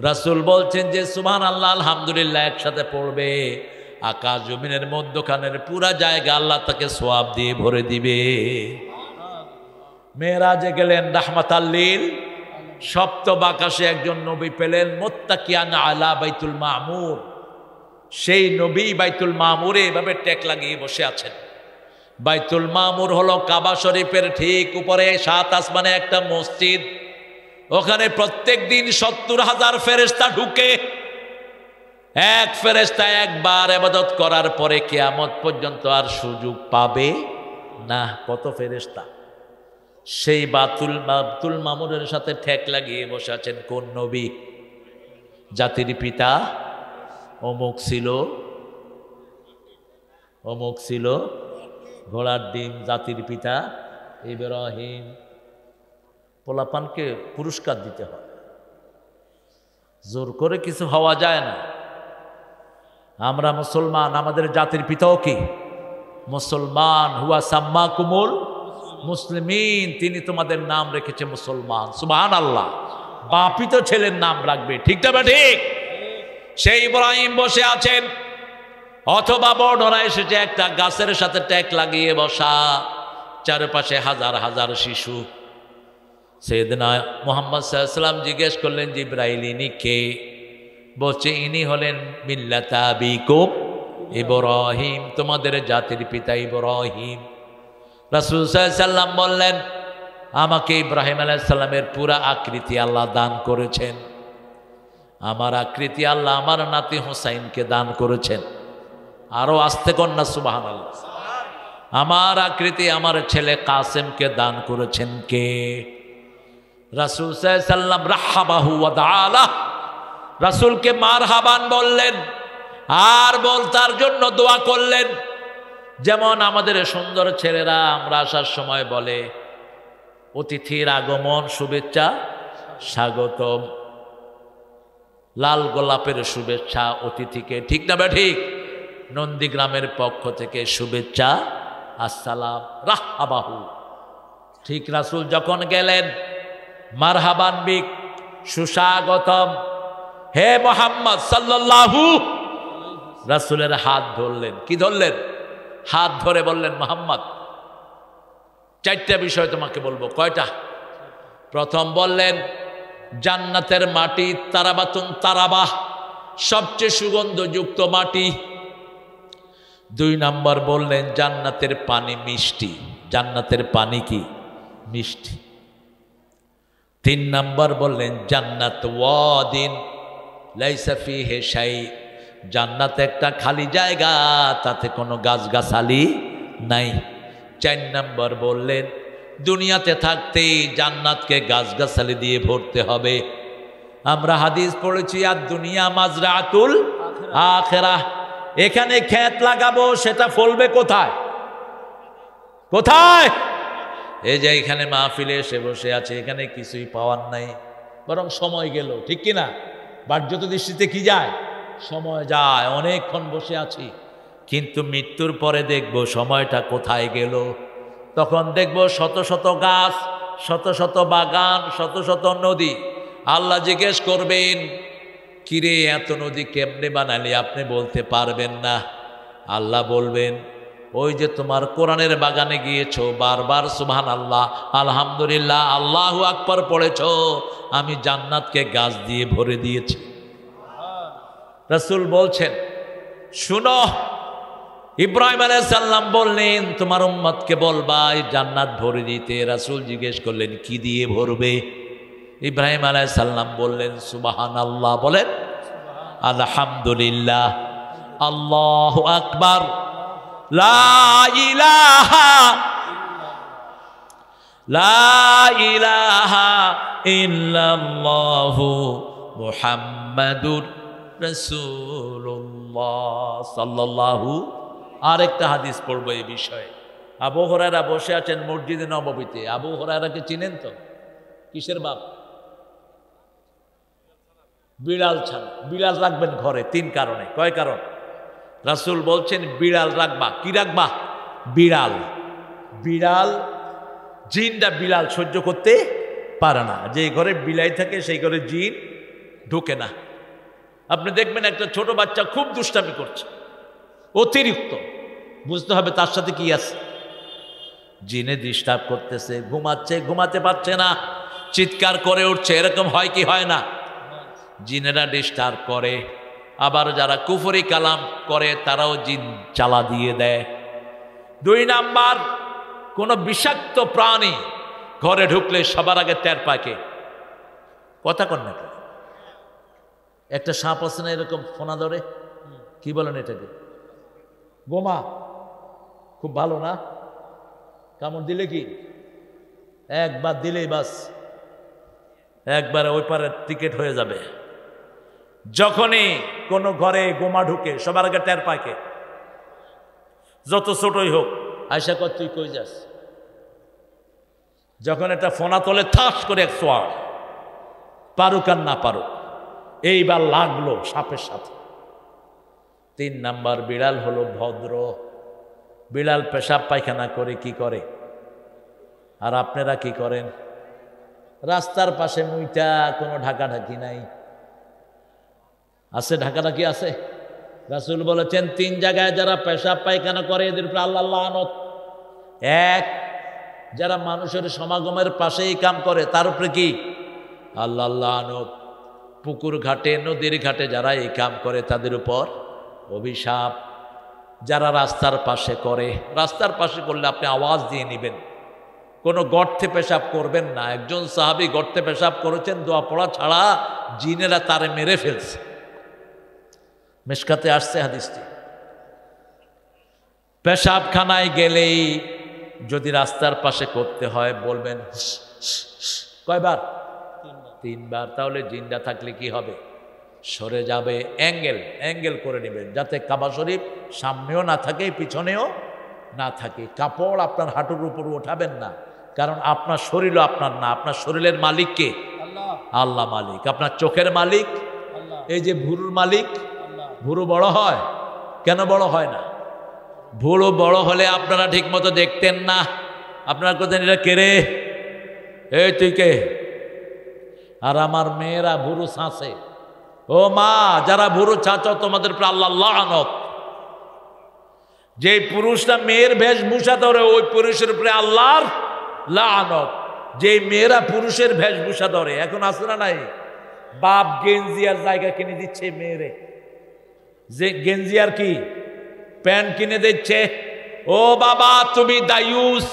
রাসূল বলছেন যে সুবহানাল্লাহ আলহামদুলিল্লাহ একসাথে পড়বে, আকাশ জমিনের মধ্যখানের পুরা জায়গা আল্লাহ তাকে সওয়াব দিয়ে ভরে দিবে। মেরাজে গেলেন রাহমাতাল লিল, সপ্তম আকাশে একজন নবী পেলেন মুত্তাকিয়ান আলা বাইতুল মামুর। সেই নবী বাইতুল মামুরে এভাবে টেক লাগিয়ে বসে আছেন। বাইতুল মামুর হলো কাবা শরীফের ঠিক উপরে 7 আসমানে একটা মসজিদ। ওখানে প্রত্যেক দিন 70,000 ফেরেশতা ঢুকে। এক ফেরেশতা একবার ইবাদত করার পরে কিয়ামত পর্যন্ত আর সুযোগ পাবে না। কত ফেরেশতা! সেই বাইতুল মামুরের সাথে ঠেক লাগিয়ে বসে আছেন কোন নবী? জাতির পিতা অমুক ছিল, অমুক ছিল, ঘোড়ার ডিম, জাতির পিতা ইব্রাহিম। পোলাপানকে পুরস্কার দিতে হয়, জোর করে কিছু হওয়া যায় না। আমরা মুসলমান, আমাদের জাতির পিতাও কি মুসলমান। হুয়া সাম্মাকুমুল মুসলিমিন, তিনি তোমাদের নাম রেখেছে মুসলমান। সুবহানাল্লাহ। বাপই তো ছেলের নাম রাখবে, ঠিক না ঠিক? সেই ইব্রাহিম বসে আছেন, অথবা বর্ণনা এসেছে একটা গাছের সাথে ট্যাক লাগিয়ে বসা, চারপাশে হাজার হাজার শিশু। সাইয়েদনা মুহাম্মদ সাল্লাল্লাহু আলাইহি ওয়াসাল্লাম জিজ্ঞেস করলেন জিবরাইল ইনি কে? বলছে ইনি হলেন মিল্লাতা আবিকুম ইব্রাহিম, তোমাদের জাতির পিতা ইব্রাহিম। রাসূল সাল্লাল্লাহু আলাইহি ওয়াসাল্লাম বললেন আমাকে ইব্রাহিম আলাইহিস সালামের পুরা আকৃতি আল্লাহ দান করেছেন। আমার আকৃতি আল্লাহ আমার নাতি হুসাইনকে দান করেছেন। আরো আস্তে কন্যা সুবহানাল্লাহ। আমার আকৃতি আমার ছেলে কাসেমকে দান করেছেন কে? রাসূল সাল্লাল্লাহু আলাইহি ওয়াসাল্লাম রাহাবাহু ওয়া দাআলা, রাসূলকে মারহাবান বললেন আর তার জন্য দোয়া করলেন। যেমন আমাদের সুন্দর ছেলেরা আমরা আসার সময় বলে অতিথির আগমন শুভেচ্ছা স্বাগতম। লাল গোলাপের শুভেচ্ছা অতিথিকে, ঠিক না বে ঠিক? নন্দীগ্রামের পক্ষ থেকে শুভেচ্ছা, আসসালাম রাহবাহু। ঠিক রাসূল যখন গেলেন, মারহাবান বিক, সুস্বাগতম, হে মুহাম্মদ সাল্লাল্লাহু, রাসূলের হাত ধরলেন। কি ধরলেন? হাত ধরে বললেন, মুহাম্মদ, চারটা বিষয় তোমাকে বলবো। কয়টা? প্রথম বললেন, জান্নাতের মাটি তারাবাতুন তারাবাহ, সবচেয়ে সুগন্ধযুক্ত মাটি। 2 নম্বর বললেন, জান্নাতের পানি মিষ্টি। জান্নাতের পানি কি? মিষ্টি। 3 নম্বর বললেন, জান্নাত ওয়াদিন লাইসা ফিহি শাই, জান্নাত একটা খালি জায়গা, তাতে কোনো গাছগাছালি নাই। 4 নম্বর বললেন, দুনিয়াতে থাকতেই জান্নাতকে গাছগাছালি দিয়ে ভরতে হবে। আমরা হাদিস পড়েছি, আর দুনিয়া মাজরাতুল আখিরাহ, এখানে ক্ষেত লাগাবো, সেটা ফলবে কোথায়? কোথায়? এই যে এখানে মাহফিলে এসে বসে আছে, এখানে কিছুই পাওয়ার নাই, বরং সময় গেল, ঠিক কিনা? বাহ্যত দৃষ্টিতে কি যায়? সময় যায়, অনেকক্ষণ বসে আছি, কিন্তু মৃত্যুর পরে দেখব সময়টা কোথায় গেল। তখন দেখব শত শত গাছ, শত শত বাগান, শত শত নদী। আল্লাহ জিজ্ঞেস করবেন, কিরে এত নদী কেমনে বানালি? আপনি বলতে পারবেন না। আল্লাহ বলবেন, ওই যে তোমার কোরআনের বাগানে গিয়েছো, বারবার সুবহানাল্লাহ, আলহামদুলিল্লাহ, আল্লাহু আকবার পড়েছো, আমি জান্নাতকে গাছ দিয়ে ভরে দিয়েছি। রাসূল বলছেন, শুনো, ইব্রাহিম আলাইহিস সালাম বললেন, তোমার উম্মতকে বলবা এই জান্নাত ভরে দিতে। রাসূল জিজ্ঞেস করলেন, কি দিয়ে ভরবে? ইব্রাহিম আলাইহিস সালাম বললেন, সুবহানাল্লাহ, বলেন আলহামদুলিল্লাহ, আল্লাহু আকবার, লা ইলাহা ইল্লাল্লাহু মুহাম্মাদুর রাসূলুল্লাহ সাল্লাল্লাহু। আরেকটা হাদিস পড়বো এই বিষয়ে। আবু হুরায়রা বসে আছেন মসজিদে নববীতে। আবু হুরায়রাকে চিনেন তো? কিসের বাপ? বিড়াল ছানা। বিড়াল রাখবেন ঘরে 3 কারণে। কয় কারণ? রাসূল বলছেন, বিড়াল রাখবা। কি রাখবা? বিড়াল। বিড়াল, জিনটা বিড়াল সহ্য করতে পারে না। যে ঘরে বিলাই থাকে সেই ঘরে জিন ঢোকে না। আপনি দেখবেন একটা ছোট বাচ্চা খুব দুষ্টামি করছে, অতিরিক্ত, বুঝতে হবে তার সাথে কি আছে। জিনে ডিস্টার্ব করতেছে, ঘুমাচ্ছে, ঘুমাতে পারছে না, চিৎকার করে উঠছে, এরকম হয় কি হয় না? জিনেরা ডিস্টার্ব করে। আবার যারা কুফরি কালাম করে তারাও জিন চালা দিয়ে দেয়। 2 নাম্বার, কোন বিষাক্ত প্রাণী ঘরে ঢুকলে সবার আগে টের পাকে। কথা কন না? একটা সাপ আছে না এরকম ফোনা ধরে, কি বলেন এটাকে? বোমা। খুব ভালো না? কামড় দিলে কি একবার দিলেই বাস, একবারে ওই পারে টিকেট হয়ে যাবে। যখনই কোনো ঘরে গোমা ঢুকে সবার আগে টের পাকে, যত ছোটই হোক। আয়সা কর, তুই কই যাস? যখন একটা ফোনা তোলে, থাস করে এক সোয়া, পারুক আর না পারুক, এইবার লাগলো সাপের সাথে। 3 নাম্বার, বিড়াল হলো ভদ্র। বিড়াল পেশাব পায়খানা করে কি করে? আর আপনারা কি করেন? রাস্তার পাশে মুইটা, কোনো ঢাকাঢাকি নাই। আছে ঢাকাঢাকি আছে? রাসূল বলেছেন 3 জায়গায় যারা পেশাব পায়খানা করে এদের উপর আল্লাহর লানত। 1, যারা মানুষের সমাগমের পাশেই কাম করে তার উপরে কি? আল্লাহর লানত। পুকুর ঘাটে, নদীর ঘাটে যারা এই কাম করে তাদের উপর অভিশাপ। যারা রাস্তার পাশে করে, রাস্তার পাশে করলে আপনি আওয়াজ দিয়ে নেবেন, কোনো গর্তে পেশাব করবেন না। একজন সাহাবী গর্তে পেশাব করেছেন, দোয়া পড়া ছাড়া জিনেরা তারে মেরে ফেলছে। মিশকাতে আসছে হাদিসটি। পেশাবখানায় গেলেই যদি রাস্তার পাশে করতে হয় বলবেন কয়বার? 3 বার। তাহলে জিন্দা থাকলে কি হবে? সরে যাবে। অ্যাঙ্গেল করে নেবেন, যাতে কাবা শরীফ সামনেও না থাকে পিছনেও না থাকে। কাপড় আপনার হাঁটুর উপর ওঠাবেন না, কারণ আপনার শরীরও আপনার না। আপনার শরীরের মালিক কে? আল্লাহ মালিক। আপনার চোখের মালিক এই যে ভুরুর মালিক, আল্লাহ ভুরু বড় হয় কেন? বড় হয় না। ভুরু বড় হলে আপনারা ঠিক মতো দেখতেন না। আপনারা কোথায় এটা কেড়ে, এই তুই কে? আর আমার মেয়েরা ভুরু ছাঁচে। ও মা, যারা ভুরু ছাঁচো তোমাদের উপর আল্লাহ লানত। যে পুরুষরা মেয়ের বেশভূষা ধরে ওই পুরুষের উপরে আল্লাহর লানত। যে মেয়েরা পুরুষের বেশভূষা ধরে, এখন আছে না নাই? বাপ গেঞ্জি আর জায়গা কিনে দিচ্ছে মেয়েরে, যে গেঞ্জি আর কি প্যান্ট কিনে দিচ্ছে। ও বাবা, তুমি দায়ুস,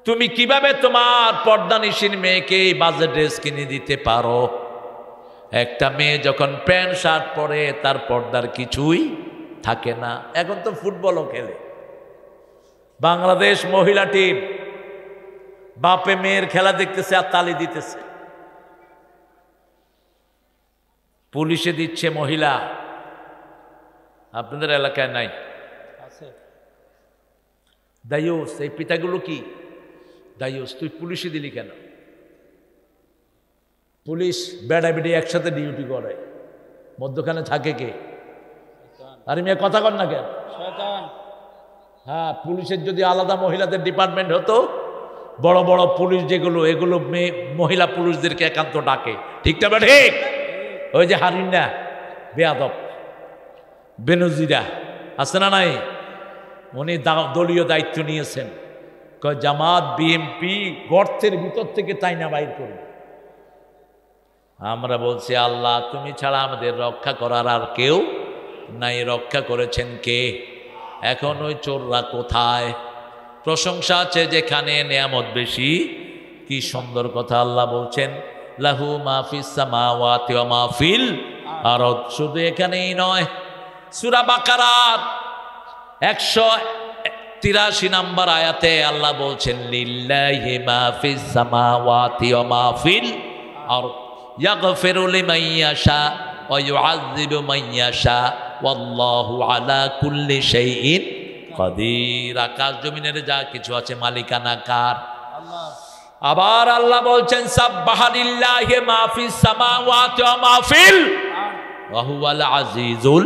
তুমি কিভাবে তোমার পর্দানিসীন মেয়েকে বাজে ড্রেস কিনে দিতে পারো? একটা মেয়ে যখন প্যান্ট শার্ট পরে তার পর্দার কিছুই থাকে না। এখন তো ফুটবলও খেলে। বাংলাদেশ মহিলা টিম বাপে মেয়ের খেলা দেখতেছে আর তালি দিতেছে। পুলিশে দিচ্ছে মহিলা, আপনাদের এলাকায় নাই? আছে। দায়ুস, এই পিতাগুলো কি দায়ুস? তুই পুলিশে দিলি কেন? পুলিশ বেড়া বেড়ি একসাথে ডিউটি করে, মধ্যখানে থাকে কে? আরে মেয়ে কথা কর না কেন? শয়তান। হ্যাঁ, পুলিশের যদি আলাদা মহিলাদের ডিপার্টমেন্ট হতো, বড় বড় পুলিশ যেগুলো, এগুলো মেয়ে মহিলা পুলিশদেরকে একান্ত ডাকে। ঠিক না? ঠিক। ওই যে হারিনা বেয়াদব বেনজিরা আছে না নাই? উনি দলীয় দায়িত্ব নিয়েছেন, কয় জামাত বিএমপি গর্তের ভিতর থেকে তাইনা বাইর করবে। আমরা বলছি আল্লাহ তুমি ছাড়া আমাদের রক্ষা করার আর কেউ নাই। রক্ষা করেছেন কে? এখন ওই চোররা কোথায়? প্রশংসা আছে যেখানে, নেয়ামত বেশি। কি সুন্দর কথা আল্লাহ বলছেন, লাহু মাহফিস সামাওয়াতি ওয়া মাহফিল আরদ। শুধু এখানেই নয়, সূরা বাকারার 183 নম্বর আয়াতে আল্লাহ বলছেন, লিল্লাহি মাহফিস সামাওয়াতি ওয়া মাহফিল আরদ ইয়াগফিরু লিমান ইয়াশা ওয়া ইউআযযিবু মান ইয়াশা ওয়াল্লাহু আলা কুল্লি শাইইন কাদির। আকাশ জমিনের যা কিছু আছে মালিকানা কার? আল্লাহ। আবার আল্লাহ বলছেন, সাব্বাহা লিল্লাহি মা ফিস সামাওয়াতি ওয়া মা ফিল ওয়া হুয়াল আজিজুল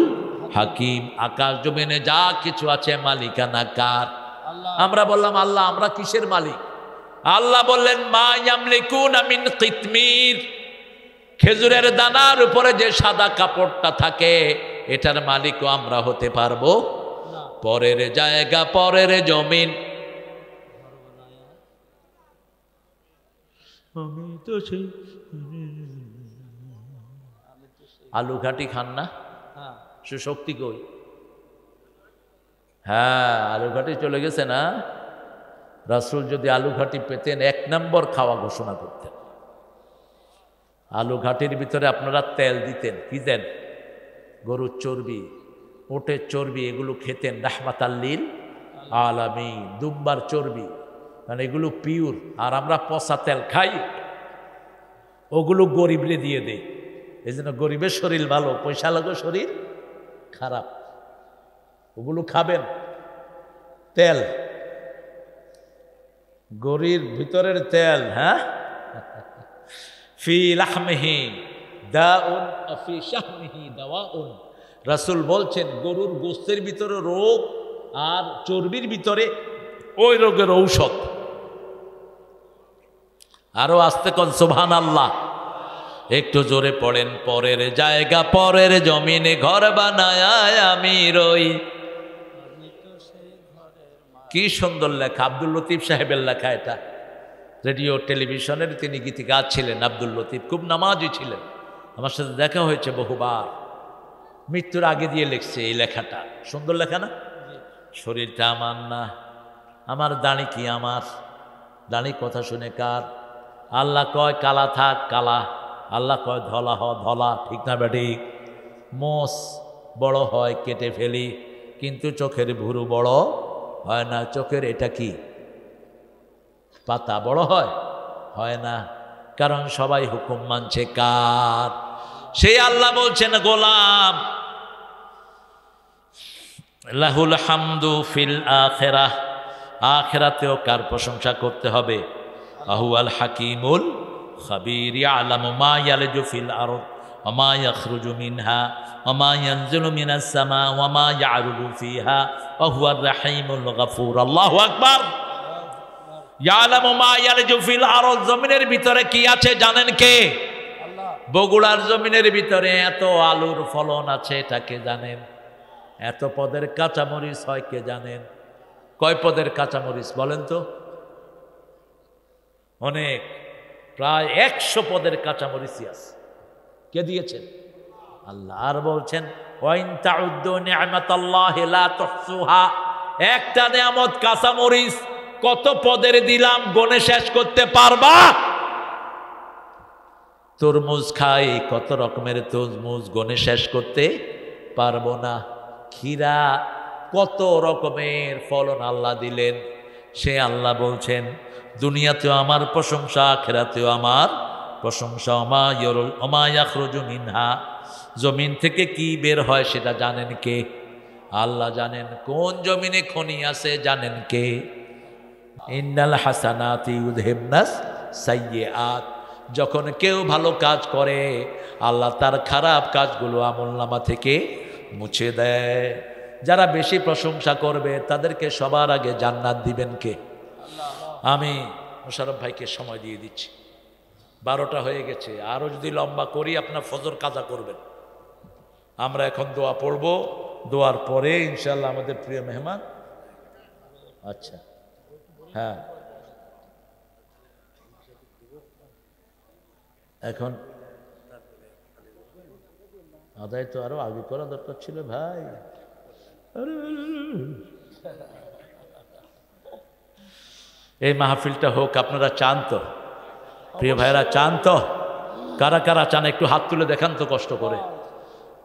হাকিম। আকাশ জমিনে যা কিছু আছে মালিকানা কার? আল্লাহ। আমরা বললাম আল্লাহ আমরা কিসের মালিক? আল্লাহ বললেন, মা ইয়ামলিকুনা মিন কিতমির, খেজুরের দানার উপরে যে সাদা কাপড়টা থাকে এটার মালিকও আমরা হতে পারবো? না। পরের জায়গা, পরের জমিন। আমি তো সেই আলু ঘাটি খান না, হ্যাঁ। সে শক্তি কই? হ্যাঁ, আলু ঘাটি চলে গেছে না? রাসূল যদি আলু ঘাটি পেতেন 1 নম্বর খাওয়া ঘোষণা করতেন। আলু ঘাটির ভিতরে আপনারা তেল দিতেন, কি দেন? গরুর চর্বি, ওটের চর্বি, এগুলো খেতেন। রাহমাতাল লিল আলামিন। দুম্বার চর্বি, মানে এগুলো পিওর। আর আমরা পচা তেল খাই, ওগুলো গরিবরে দিয়ে দেই। এই জন্য গরিবের শরীর ভালো, পয়সা লাগো শরীর খারাপ। ওগুলো খাবেন। তেল, গরির ভিতরের তেল, হ্যাঁ, ফি লাহমিহি দাউন ফি শাহমিহি দাওয়াউন। রাসূল বলছেন গরুর গোশতের ভিতরে রোগ আর চর্বির ভিতরে ওই রোগের ঔষধ। আরো আস্তে কোন সুবহানাল্লাহ। একটু জোরে পড়েন, পরের জায়গা, পরের জমিনে ঘর বানায় আমি রই। কি সুন্দর লেখা, আব্দুল লতিফ সাহেবের লেখা এটা। রেডিও টেলিভিশনের তিনি গীতিকার ছিলেন আব্দুল লতিফ, খুব নামাজি ছিলেন। আমার সাথে দেখা হয়েছে বহুবার। মৃত্যুর আগে দিয়ে লিখছে এই লেখাটা। সুন্দর লেখা না? শরীরটা আমার না, আমার দাড়ি কি আমার? দাড়ি কথা শুনে কার? আল্লাহ কয় কালা থাক কালা, আল্লাহ কয় ধলা হ ধলা। ঠিক না বেঠিক? মোষ বড় হয় কেটে ফেলি, কিন্তু চোখের ভুরু বড় হয় না। চোখের এটা কি পাতা বড় হয় না, কারণ সবাই হুকুম মানছে কার? সেই আল্লাহ বলছেন, গোলাম লাহুল হামদু ফিল আখিরাহ, আখিরাতেও কার প্রশংসা করতে হবে? আহুয়াল হাকিমুল খাবীর, ইয়ালামু মা ইয়ালজু ফিল আরদ ওমা ইয়াখরুজু মিনহা ওমা ইয়ানজিলু মিনাস সামা ওমা ইয়ারুজু ফিহা ওয়া হুয়ার রাহিমুল গফুর। আল্লাহু আকবার। ইয়ালামু মা ইয়ালজু ফিল আরদ, জমিনের ভিতরে কি আছে জানেন কে? আল্লাহ। বগুড়ার জমিনের ভিতরে এত আলুর ফলন আছে, এটা কে জানেন? এত পদের কাঁচামরিচ হয়, কে জানেন? কয় পদের কাঁচামরিচ বলেন তো? অনেক, প্রায় 100 পদের কাঁচামরিচই আছে। কে দিয়েছেন? আল্লাহ। আর বলছেন ওয়াইন তাউদ্দু নি'মাতাল্লাহি লা তুহসুহা, একটা নিয়ামত কাঁচামরিচ কত পদের দিলাম গণে শেষ করতে পারবা? তরমুজ খাই, কত রকমের তরমুজ গণে শেষ করতে পারবো না। ক্ষীরা, কত রকমের ফলন আল্লাহ দিলেন। সে আল্লাহ বলছেন দুনিয়াতেও আমার প্রশংসা, আখিরাতেও আমার প্রশংসা। ওমা ইয়াখরুজু মিনহা, জমিন থেকে কি বের হয় সেটা জানেন কে? আল্লাহ জানেন। কোন জমিনে খনি আছে জানেন কে? ইন্নাল হাসানাতি ইউযহিবনাস সাইয়্যাত, যখন কেউ ভালো কাজ করে আল্লাহ তার খারাপ কাজগুলো আমলনামা থেকে মুছে দেয়। যারা বেশি প্রশংসা করবে তাদেরকে সবার আগে জান্নাত দিবেন কে? আমি মোশাররফ ভাইকে সময় দিয়ে দিচ্ছি, 12টা হয়ে গেছে। আরও যদি লম্বা করি আপনার ফজর কাজা করবেন। আমরা এখন দোয়া পড়ব, দোয়ার পরে ইনশাল্লাহ আমাদের প্রিয় মেহমান। আচ্ছা, হ্যাঁ, এখন আদায় তো আরো আগে করা দরকার ছিল ভাই। এই মাহফিলটা হোক, আপনারা চান তো? প্রিয় ভাইরা চান তো? কারা কারা চান একটু হাত তুলে দেখান তো কষ্ট করে।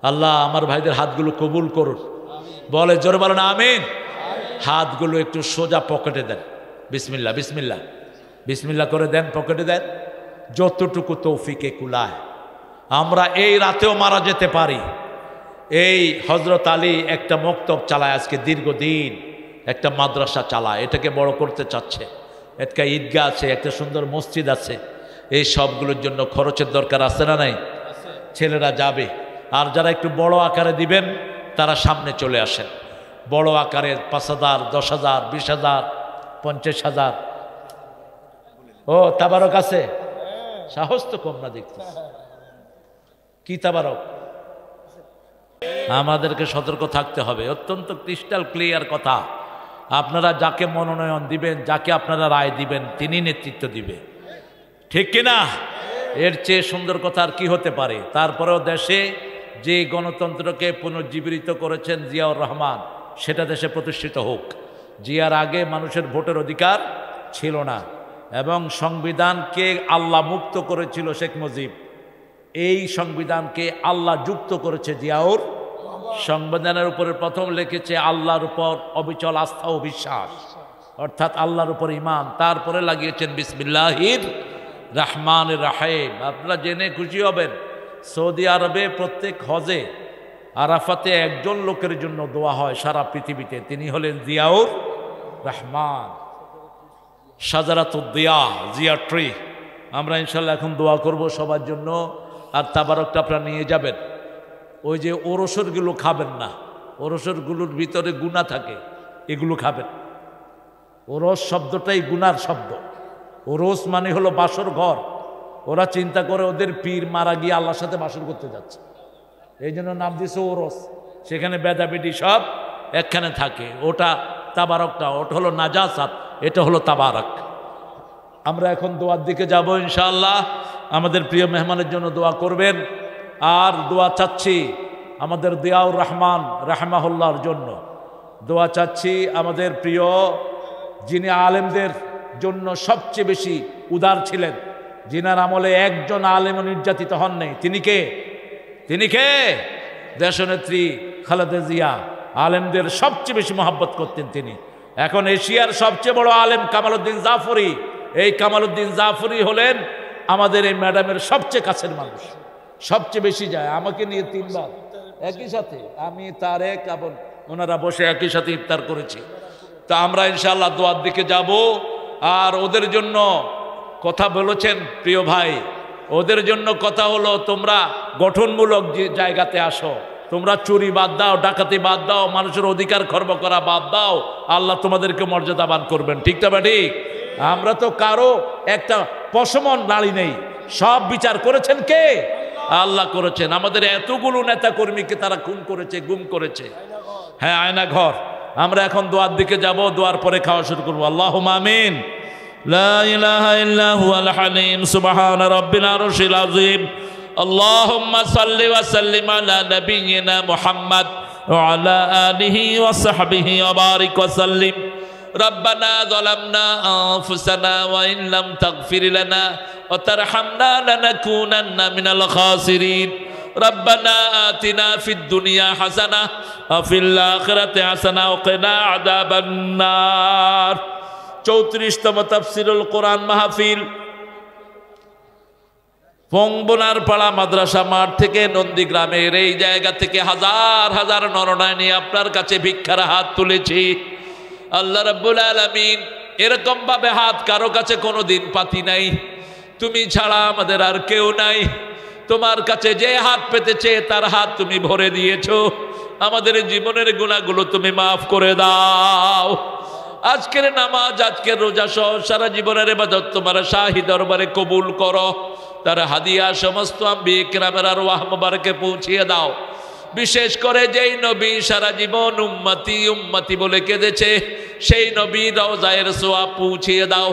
আল্লাহ আমার ভাইদের হাতগুলো কবুল করুন। বলে জোরে বলেন আমিন। হাতগুলো একটু সোজা পকেটে দেন। বিসমিল্লাহ বিসমিল্লাহ বিসমিল্লাহ করে দেন, পকেটে দেন। যতটুকু তৌফিকে কুলায়। আমরা এই রাতেও মারা যেতে পারি। এই হযরত আলী একটা মক্তব চালায় আজকে দীর্ঘদিন, একটা মাদ্রাসা চালায়, এটাকে বড় করতে চাচ্ছে। একটা ঈদগাহ আছে, একটা সুন্দর মসজিদ আছে। এই সবগুলোর জন্য খরচের দরকার আছে না নাই? ছেলেরা যাবে। আর যারা একটু বড় আকারে দিবেন তারা সামনে চলে আসেন। বড় আকারে 5,000, 10,000, 20,000, 50,000। ও তাবারক আছে? সাহস তো কম না দেখতে। কি তাবারক? আমাদেরকে সতর্ক থাকতে হবে। অত্যন্ত ক্রিস্টাল ক্লিয়ার কথা। আপনারা যাকে মনোনয়ন দিবেন, যাকে আপনারা রায় দিবেন, তিনি নেতৃত্ব দিবে, ঠিক কিনা? এর চেয়ে সুন্দর কথা আর কি হতে পারে? তারপরেও দেশে যে গণতন্ত্রকে পুনর্জীবিত করেছেন জিয়াউর রহমান, সেটা দেশে প্রতিষ্ঠিত হোক। জিয়ার আগে মানুষের ভোটের অধিকার ছিল না, এবং সংবিধানকে আল্লাহ মুক্ত করেছিল শেখ মুজিব। এই সংবিধানকে আল্লাহ যুক্ত করেছে জিয়াউর। সংবিধানের উপরে প্রথম লিখেছে আল্লাহর উপর অবিচল আস্থা ও বিশ্বাস, অর্থাৎ আল্লাহর উপর ঈমান। তারপরে লাগিয়েছেন বিসমিল্লাহির রহমানির রহিম। আপনারা জেনে খুশি হবেন, সৌদি আরবে প্রত্যেক হজে আরাফাতে একজন লোকের জন্য দোয়া হয় সারা পৃথিবীতে, তিনি হলেন জিয়াউর রহমান। শাজারাতুদ্দিয়া, জিয়া ট্রি। আমরা ইনশাল্লাহ এখন দোয়া করব সবার জন্য। আর তাবারকটা আপনারা নিয়ে যাবেন। ওই যে ওরসরগুলো খাবেন না, ওরসরগুলোর ভিতরে গুনাহ থাকে, এগুলো খাবেন। ওরস শব্দটাই গুনার শব্দ। ওরস মানে হলো বাসর ঘর। ওরা চিন্তা করে ওদের পীর মারা গিয়ে আল্লাহর সাথে বাসর করতে যাচ্ছে, এই জন্য নাম দিয়েছে ওরস। সেখানে বেদাবেদি সব একখানে থাকে। ওটা তাবারকটা, ওটা হলো নাজাসাত, এটা হলো তাবারক। আমরা এখন দোয়ার দিকে যাব ইনশাআল্লাহ। আমাদের প্রিয় মেহমানের জন্য দোয়া করবেন। আর দোয়া চাচ্ছি আমাদের জিয়াউর রহমান রাহমাহুল্লাহর জন্য। দোয়া চাচ্ছি আমাদের প্রিয়, যিনি আলেমদের জন্য সবচেয়ে বেশি উদার ছিলেন, যিনার আমলে একজন আলেমও নির্যাতিত হন নাই। তিনি কে? তিনি কে? দেশনেত্রী খালেদা জিয়া। আলেমদের সবচেয়ে বেশি মহব্বত করতেন তিনি। এখন এশিয়ার সবচেয়ে বড় আলেম কামালউদ্দিন জাফরি। এই কামালউদ্দিন জাফরি হলেন আমাদের এই ম্যাডামের সবচেয়ে কাছের মানুষ, সবচেয়ে বেশি যায়। আমাকে নিয়ে 3 বার একই সাথে, আমি তারেক এবং ওনারা বসে একই সাথে ইফতার করেছি। তা আমরা ইনশাআল্লাহ দোয়ার দিকে যাব। আর ওদের জন্য কথা বলেছেন প্রিয় ভাই ওদের জন্য কথা হলো তোমরা গঠনমূলক জায়গাতে আসো, তোমরা চুরি বাদ দাও, ডাকাতি বাদ দাও, মানুষের অধিকার খর্ব করা বাদ দাও, আল্লাহ তোমাদেরকে মর্যাদাবান করবেন। ঠিক না ঠিক? আমরা তো কারো একটা পশমন নাড়ি নেই, সব বিচার করেছেন কে? আল্লাহ করেছেন। আমাদের এতগুলো নেতা কর্মীকে তারা খুন করেছে, গুম করেছে। হ্যাঁ, আয়না ঘর। আমরা এখন দোয়ার দিকে যাব, দোয়ার পরে খাওয়া শুরু করবো। আল্লাহুম্মা আমিন। লা ইলাহা ইল্লা হুয়াল হালিম সুবহানা রাব্বিল আরশিল আযীম। আল্লাহুম্মা সাল্লি ওয়া সাল্লিম আলা নাবিয়িনা মুহাম্মদ ওয়া আলা আলিহি ওয়া সাহবিহি ওয়া বারিক ওয়া সাল্লিম। ربنا ظلمنا أنفسنا وإن لم تغفر لنا وترحمنا لنكونن من الخاسرين ربنا آتنا في الدنيا حسنة وفي الآخرة حسنة وقنا عذاب النار 34তম তাফসীরুল কোরআন মাহফিল পংবনার পাড়া মাদ্রাসা মাঠ থেকে নন্দীগ্রামের এই জায়গা থেকে হাজার হাজার নরনারী নিয়ে আপনার কাছে ভিক্ষার হাত তুলেছি। আল্লাহ রাব্বুল আলামিন, এরকম ভাবে হাত কারো কাছে কোনোদিন পাতি নাই, তুমি ছাড়া আমাদের আর কেউ নাই। তোমার কাছে যে হাত পেতেছে তার হাত তুমি ভরে দিয়েছো। আমাদের জীবনের গুনাহগুলো তুমি মাফ করে দাও। আজকের নামাজ, আজকের রোজা সহ সারা জীবনের ইবাদত তোমার শাহী দরবারে কবুল করো। তার হাদিয়া সমস্ত আম্বিয়া কিরামের আরওয়াহ মুবারকে পৌঁছিয়ে দাও। বিশেষ করে যেই নবী সারা জীবন উম্মতি উম্মতি বলে কেঁদেছে, সেই নবীর রওজায়ের সোয়াব পৌঁছিয়ে দাও।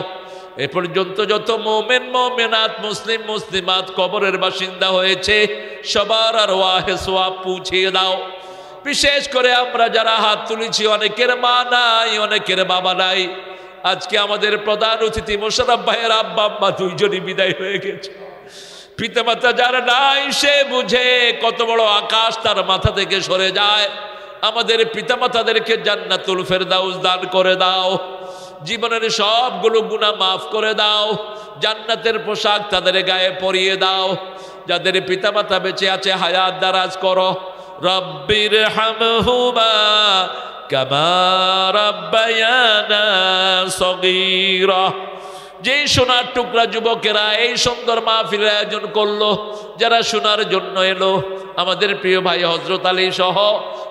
এ পর্যন্ত যত মুমিন মুমিনাত, মুসলিম মুসলিমাত কবরের বাসিন্দা হয়েছে, সবার আরওয়াহে সোয়াব পৌঁছিয়ে দাও। বিশেষ করে আমরা যারা হাত তুলেছি, অনেকের মা নাই, অনেকের বাবা নাই। আজকে আমাদের প্রধান অতিথি মোশাররফ ভাইয়ের আব্বা আম্মা দুইজনই বিদায় হয়ে গেছে। পিতামাতা যারা নাই, সে বুঝে কত বড় আকাশ তার মাথা থেকে সরে যায়। আমাদের পিতামাতাদেরকে জান্নাতুল ফেরদাউস দান করে দাও। জীবনের সবগুলো গুনাহ মাফ করে দাও। জান্নাতের পোশাক তাদের গায়ে পরিয়ে দাও। যাদের পিতামাতা বেঁচে আছে হায়াত দারাজ করো। রব্বির হামহুমা কামা রাব্বায়ানা সগীরা। যে সোনার টুকরা যুবকেরা এই সুন্দর মাহফিলের আয়োজন করলো, যারা শোনার জন্য এলো, আমাদের প্রিয় ভাই হযরত আলী সহ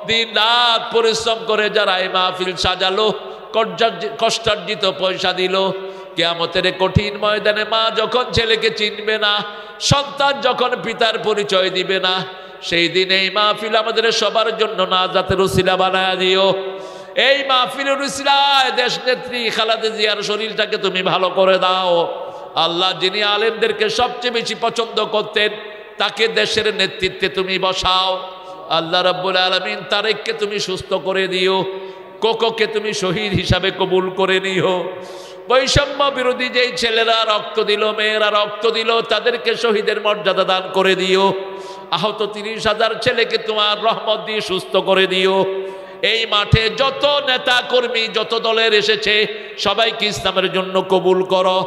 দিন রাত পরিশ্রম করে যারা এই মাহফিল সাজালো, কষ্টার্জিত পয়সা দিল, কিয়ামতের কঠিন ময়দানে মা যখন ছেলেকে চিনবে না, সন্তান যখন পিতার পরিচয় দিবে না, সেই দিন এই মাহফিল আমাদের সবার জন্য নাজাতের উসিলা বানায় দিও। এই মাহফিলের উসিলায় দেশ নেত্রী খালেদা জিয়ার শরীরটাকে তুমি ভালো করে দাও। আল্লাহ, যিনি আলেমদেরকে সবচেয়ে বেশি পছন্দ করতেন, তাকে দেশের নেতৃত্বে তুমি বসাও। আল্লাহ রাব্বুল আলামিন তারেককে তুমি সুস্থ করে দিও। কোকোকে তুমি শহীদ হিসাবে কবুল করে নিও। বৈষম্য বিরোধী যেই ছেলেরা রক্ত দিল, মেয়েরা রক্ত দিল, তাদেরকে শহীদের মর্যাদা দান করে দিও। আহত 30,000 ছেলেকে তোমার রহমত দিয়ে সুস্থ করে দিও। এই মাঠে যত নেতা কর্মী, যত দলের এসেছে, সবাইকে ইসলামের জন্য কবুল করো।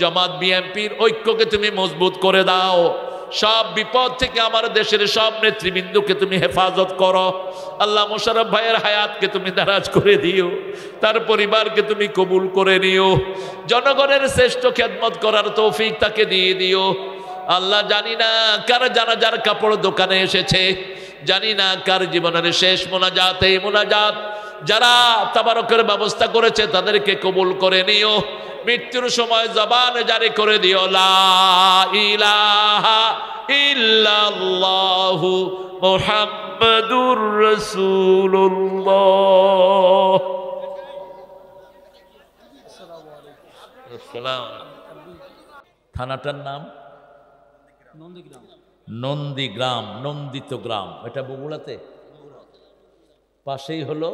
জামাত বিএনপির ঐক্যকে তুমি মজবুত করে দাও। সব বিপদ থেকে আমার দেশের সব নেতৃবৃন্দকে তুমি হেফাজত করো। আল্লাহ, মোশাররফ ভাইয়ের হায়াতকে তুমি দারাজ করে দিও, তার পরিবারকে তুমি কবুল করে নিও। জনগণের শ্রেষ্ঠ খেদমত করার তৌফিক তাকে দিয়ে দিও। আল্লাহ, জানি না কার জানাজার কাপড় দোকানে এসেছে, জানি না কার জীবনের শেষ মোনাজাত এই মোনাজাত। যারা তাবারকের ব্যবস্থা করেছে তাদেরকে কবুল করে নিও। মৃত্যুর সময় জবান জারি করে দিও, লা ইলাহা ইল্লাল্লাহু মুহাম্মাদুর রাসূলুল্লাহ। থানাটার নাম নন্দীগ্রাম, নন্দিত গ্রাম। এটা বগুড়াতে, পাশেই হলো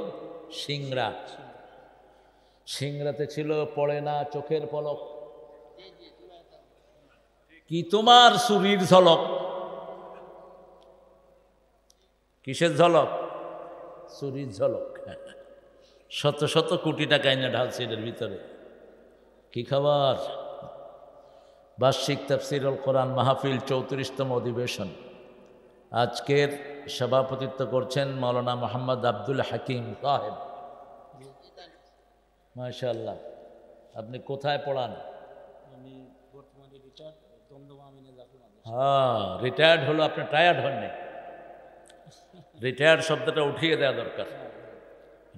সিংড়া। সিংড়াতে ছিল পড়ে না চোখের পলক, কি তোমার চুরির ঝলক। কিসের ঝলক? চুরির ঝলক। শত শত কোটি টাকা এনে ঢালছে এর ভিতরে। কি খাবার? বার্ষিক তাফসীরুল কোরআন মাহফিল 34তম অধিবেশন। আজকের সভাপতিত্ব করছেন মাওলানা মোহাম্মদ আব্দুল হাকিম সাহেব। মাশাআল্লাহ। আপনি কোথায় পড়ান? আমি বর্তমানে রিটায়ার্ড, হ্যাঁ, রিটায়ার্ড হলো, আপনি টায়ার্ড হননি। রিটায়ার্ড শব্দটা উঠিয়ে দেওয়া দরকার।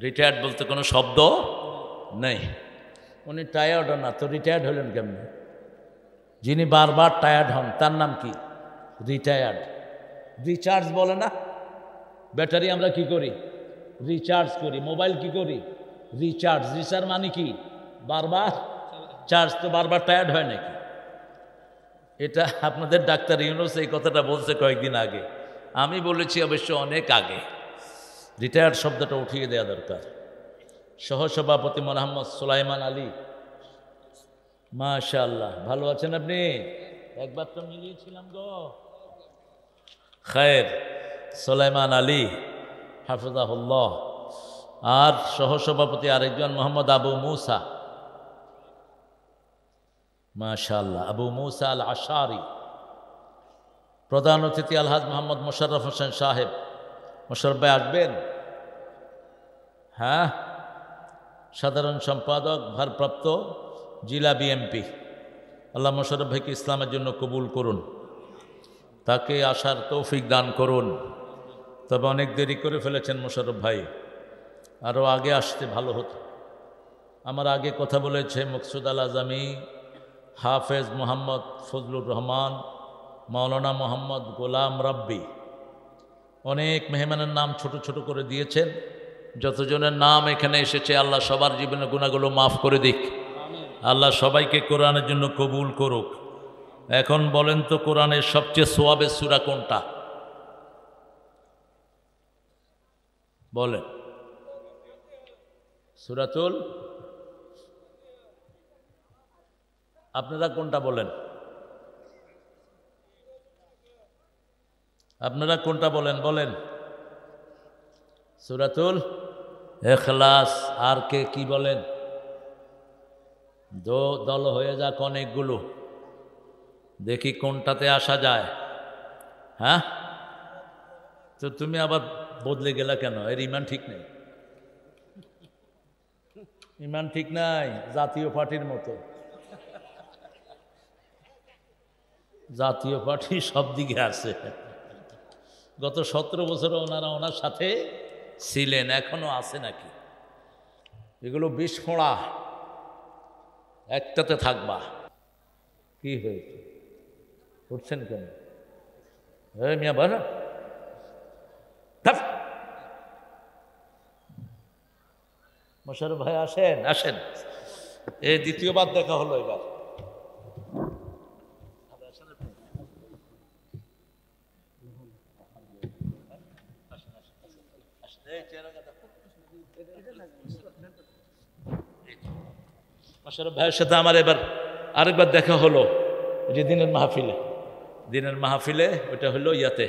রিটায়ার্ড বলতে কোনো শব্দ নেই। উনি টায়ার্ডও না, তো রিটায়ার্ড হলেন কেমনি? যিনি বারবার টায়ার্ড হন তার নাম কি? রিটায়ার্ড। রিচার্জ বলে না, ব্যাটারি আমরা কি করি? রিচার্জ করি। মোবাইল কি করি? রিচার্জ। রিচার্জ মানে কি? বারবার চার্জ। তো বারবার টায়ার্ড হয় নাকি? এটা আপনাদের ডাক্তার ইউনুস এই কথাটা বলছে কয়েকদিন আগে, আমি বলেছি অবশ্য অনেক আগে। রিটায়ার্ড শব্দটা উঠিয়ে দেওয়া দরকার। সহসভাপতি মোহাম্মদ সুলাইমান আলী, মাশাআল্লাহ, ভালো আছেন আপনি? একবার তো মিলিয়েছিলাম গো। খায়ের, সুলাইমান আলী হাফিজাহুল্লাহ। আর সহসভাপতি আরেকজন মোহাম্মদ আবু মুসা, মাশাআল্লাহ, আবু মুসা আল আশারি। প্রধান অতিথি আলহাজ মোহাম্মদ মোশাররফ হোসেন সাহেব। মোশাররফ ভাই আসবেন? হ্যাঁ, সাধারণ সম্পাদক ভারপ্রাপ্ত জেলা বিএমপি। আল্লাহ মোশাররফ ভাইকে ইসলামের জন্য কবুল করুন, তাকে আসার তৌফিক দান করুন। তবে অনেক দেরি করে ফেলেছেন মোশাররফ ভাই, আরও আগে আসতে ভালো হতো। আমার আগে কথা বলেছে মকসুদ আল আজমি, হাফেজ মোহাম্মদ ফজলুর রহমান, মাওলানা মোহাম্মদ গোলাম রাব্বি। অনেক মেহমানের নাম ছোট ছোট করে দিয়েছেন। যতজনের নাম এখানে এসেছে আল্লাহ সবার জীবনে গুনাহগুলো মাফ করে দিক। আল্লাহ সবাইকে কোরআনের জন্য কবুল করুক। এখন বলেন তো, কোরআনের সবচেয়ে সোয়াবের সূরা কোনটা? বলেন। সূরাতুল, আপনারা কোনটা বলেন? আপনারা কোনটা বলেন? বলেন। সূরাতুল ইখলাস। আর কে কি বলেন? দল হয়ে যাক অনেকগুলো, দেখি কোনটাতে আসা যায়। হ্যাঁ, তো তুমি আবার বদলে গেলা কেন? এর ইমান ঠিক নেই, ইমান ঠিক নাই। জাতীয় পার্টির মতো, জাতীয় পার্টি সব দিকে আছে। গত 17 বছর ওনার সাথে ছিলেন, এখনো আছে নাকি? এগুলো বিস্ফোড়া, একটাতে থাকবা। কি হয়েছে? উঠছেন কেন? মিয়া বল, মোশাররফ ভাই আসেন, আসেন। এই দ্বিতীয়বার দেখা হলো এবার। মোশাররফ ভাইয়ের সাথে আমার এবার আরেকবার দেখা হলো, যে দিনের মাহফিলে। দিনের মাহফিলে ওটা হলো ইয়াতে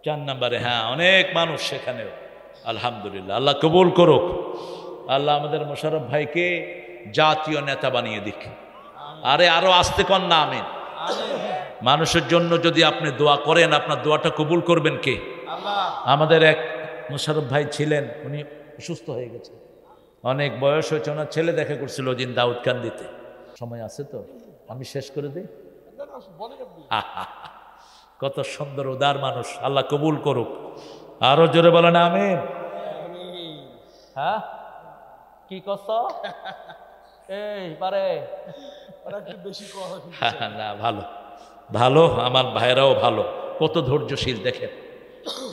4 নম্বরে। হ্যাঁ, অনেক মানুষ সেখানেও। আলহামদুলিল্লাহ, আল্লাহ কবুল করুক। আল্লাহ আমাদের মোশাররফ ভাইকে জাতীয় নেতা বানিয়ে দিক। আরে আরো আসতে কন না, আমিন। মানুষের জন্য যদি আপনি দোয়া করেন, আপনার দোয়াটা কবুল করবেন কে? আমাদের এক মোশাররফ ভাই ছিলেন, উনি অসুস্থ হয়ে গেছে, অনেক বয়স হয়েছে। ওনার ছেলে দেখা করছিল ওদিন দাউদকান্দিতে। সময় আছে তো আমি শেষ করে দিই। কত সুন্দর উদার মানুষ, আল্লাহ কবুল করুক। আরো জোরে বলেন আমিন। হ্যাঁ, কি কস? এই পারে না, ভালো ভালো, আমার ভাইরাও ভালো। কত ধৈর্যশীল দেখেন।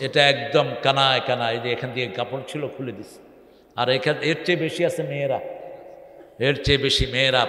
এটা একদম কানায় কানায়, যে এখান থেকে কাপড় ছিল খুলে দিছে। আর এখানে এর চেয়ে বেশি আছে মেয়েরা, এর চেয়ে বেশি মেয়েরা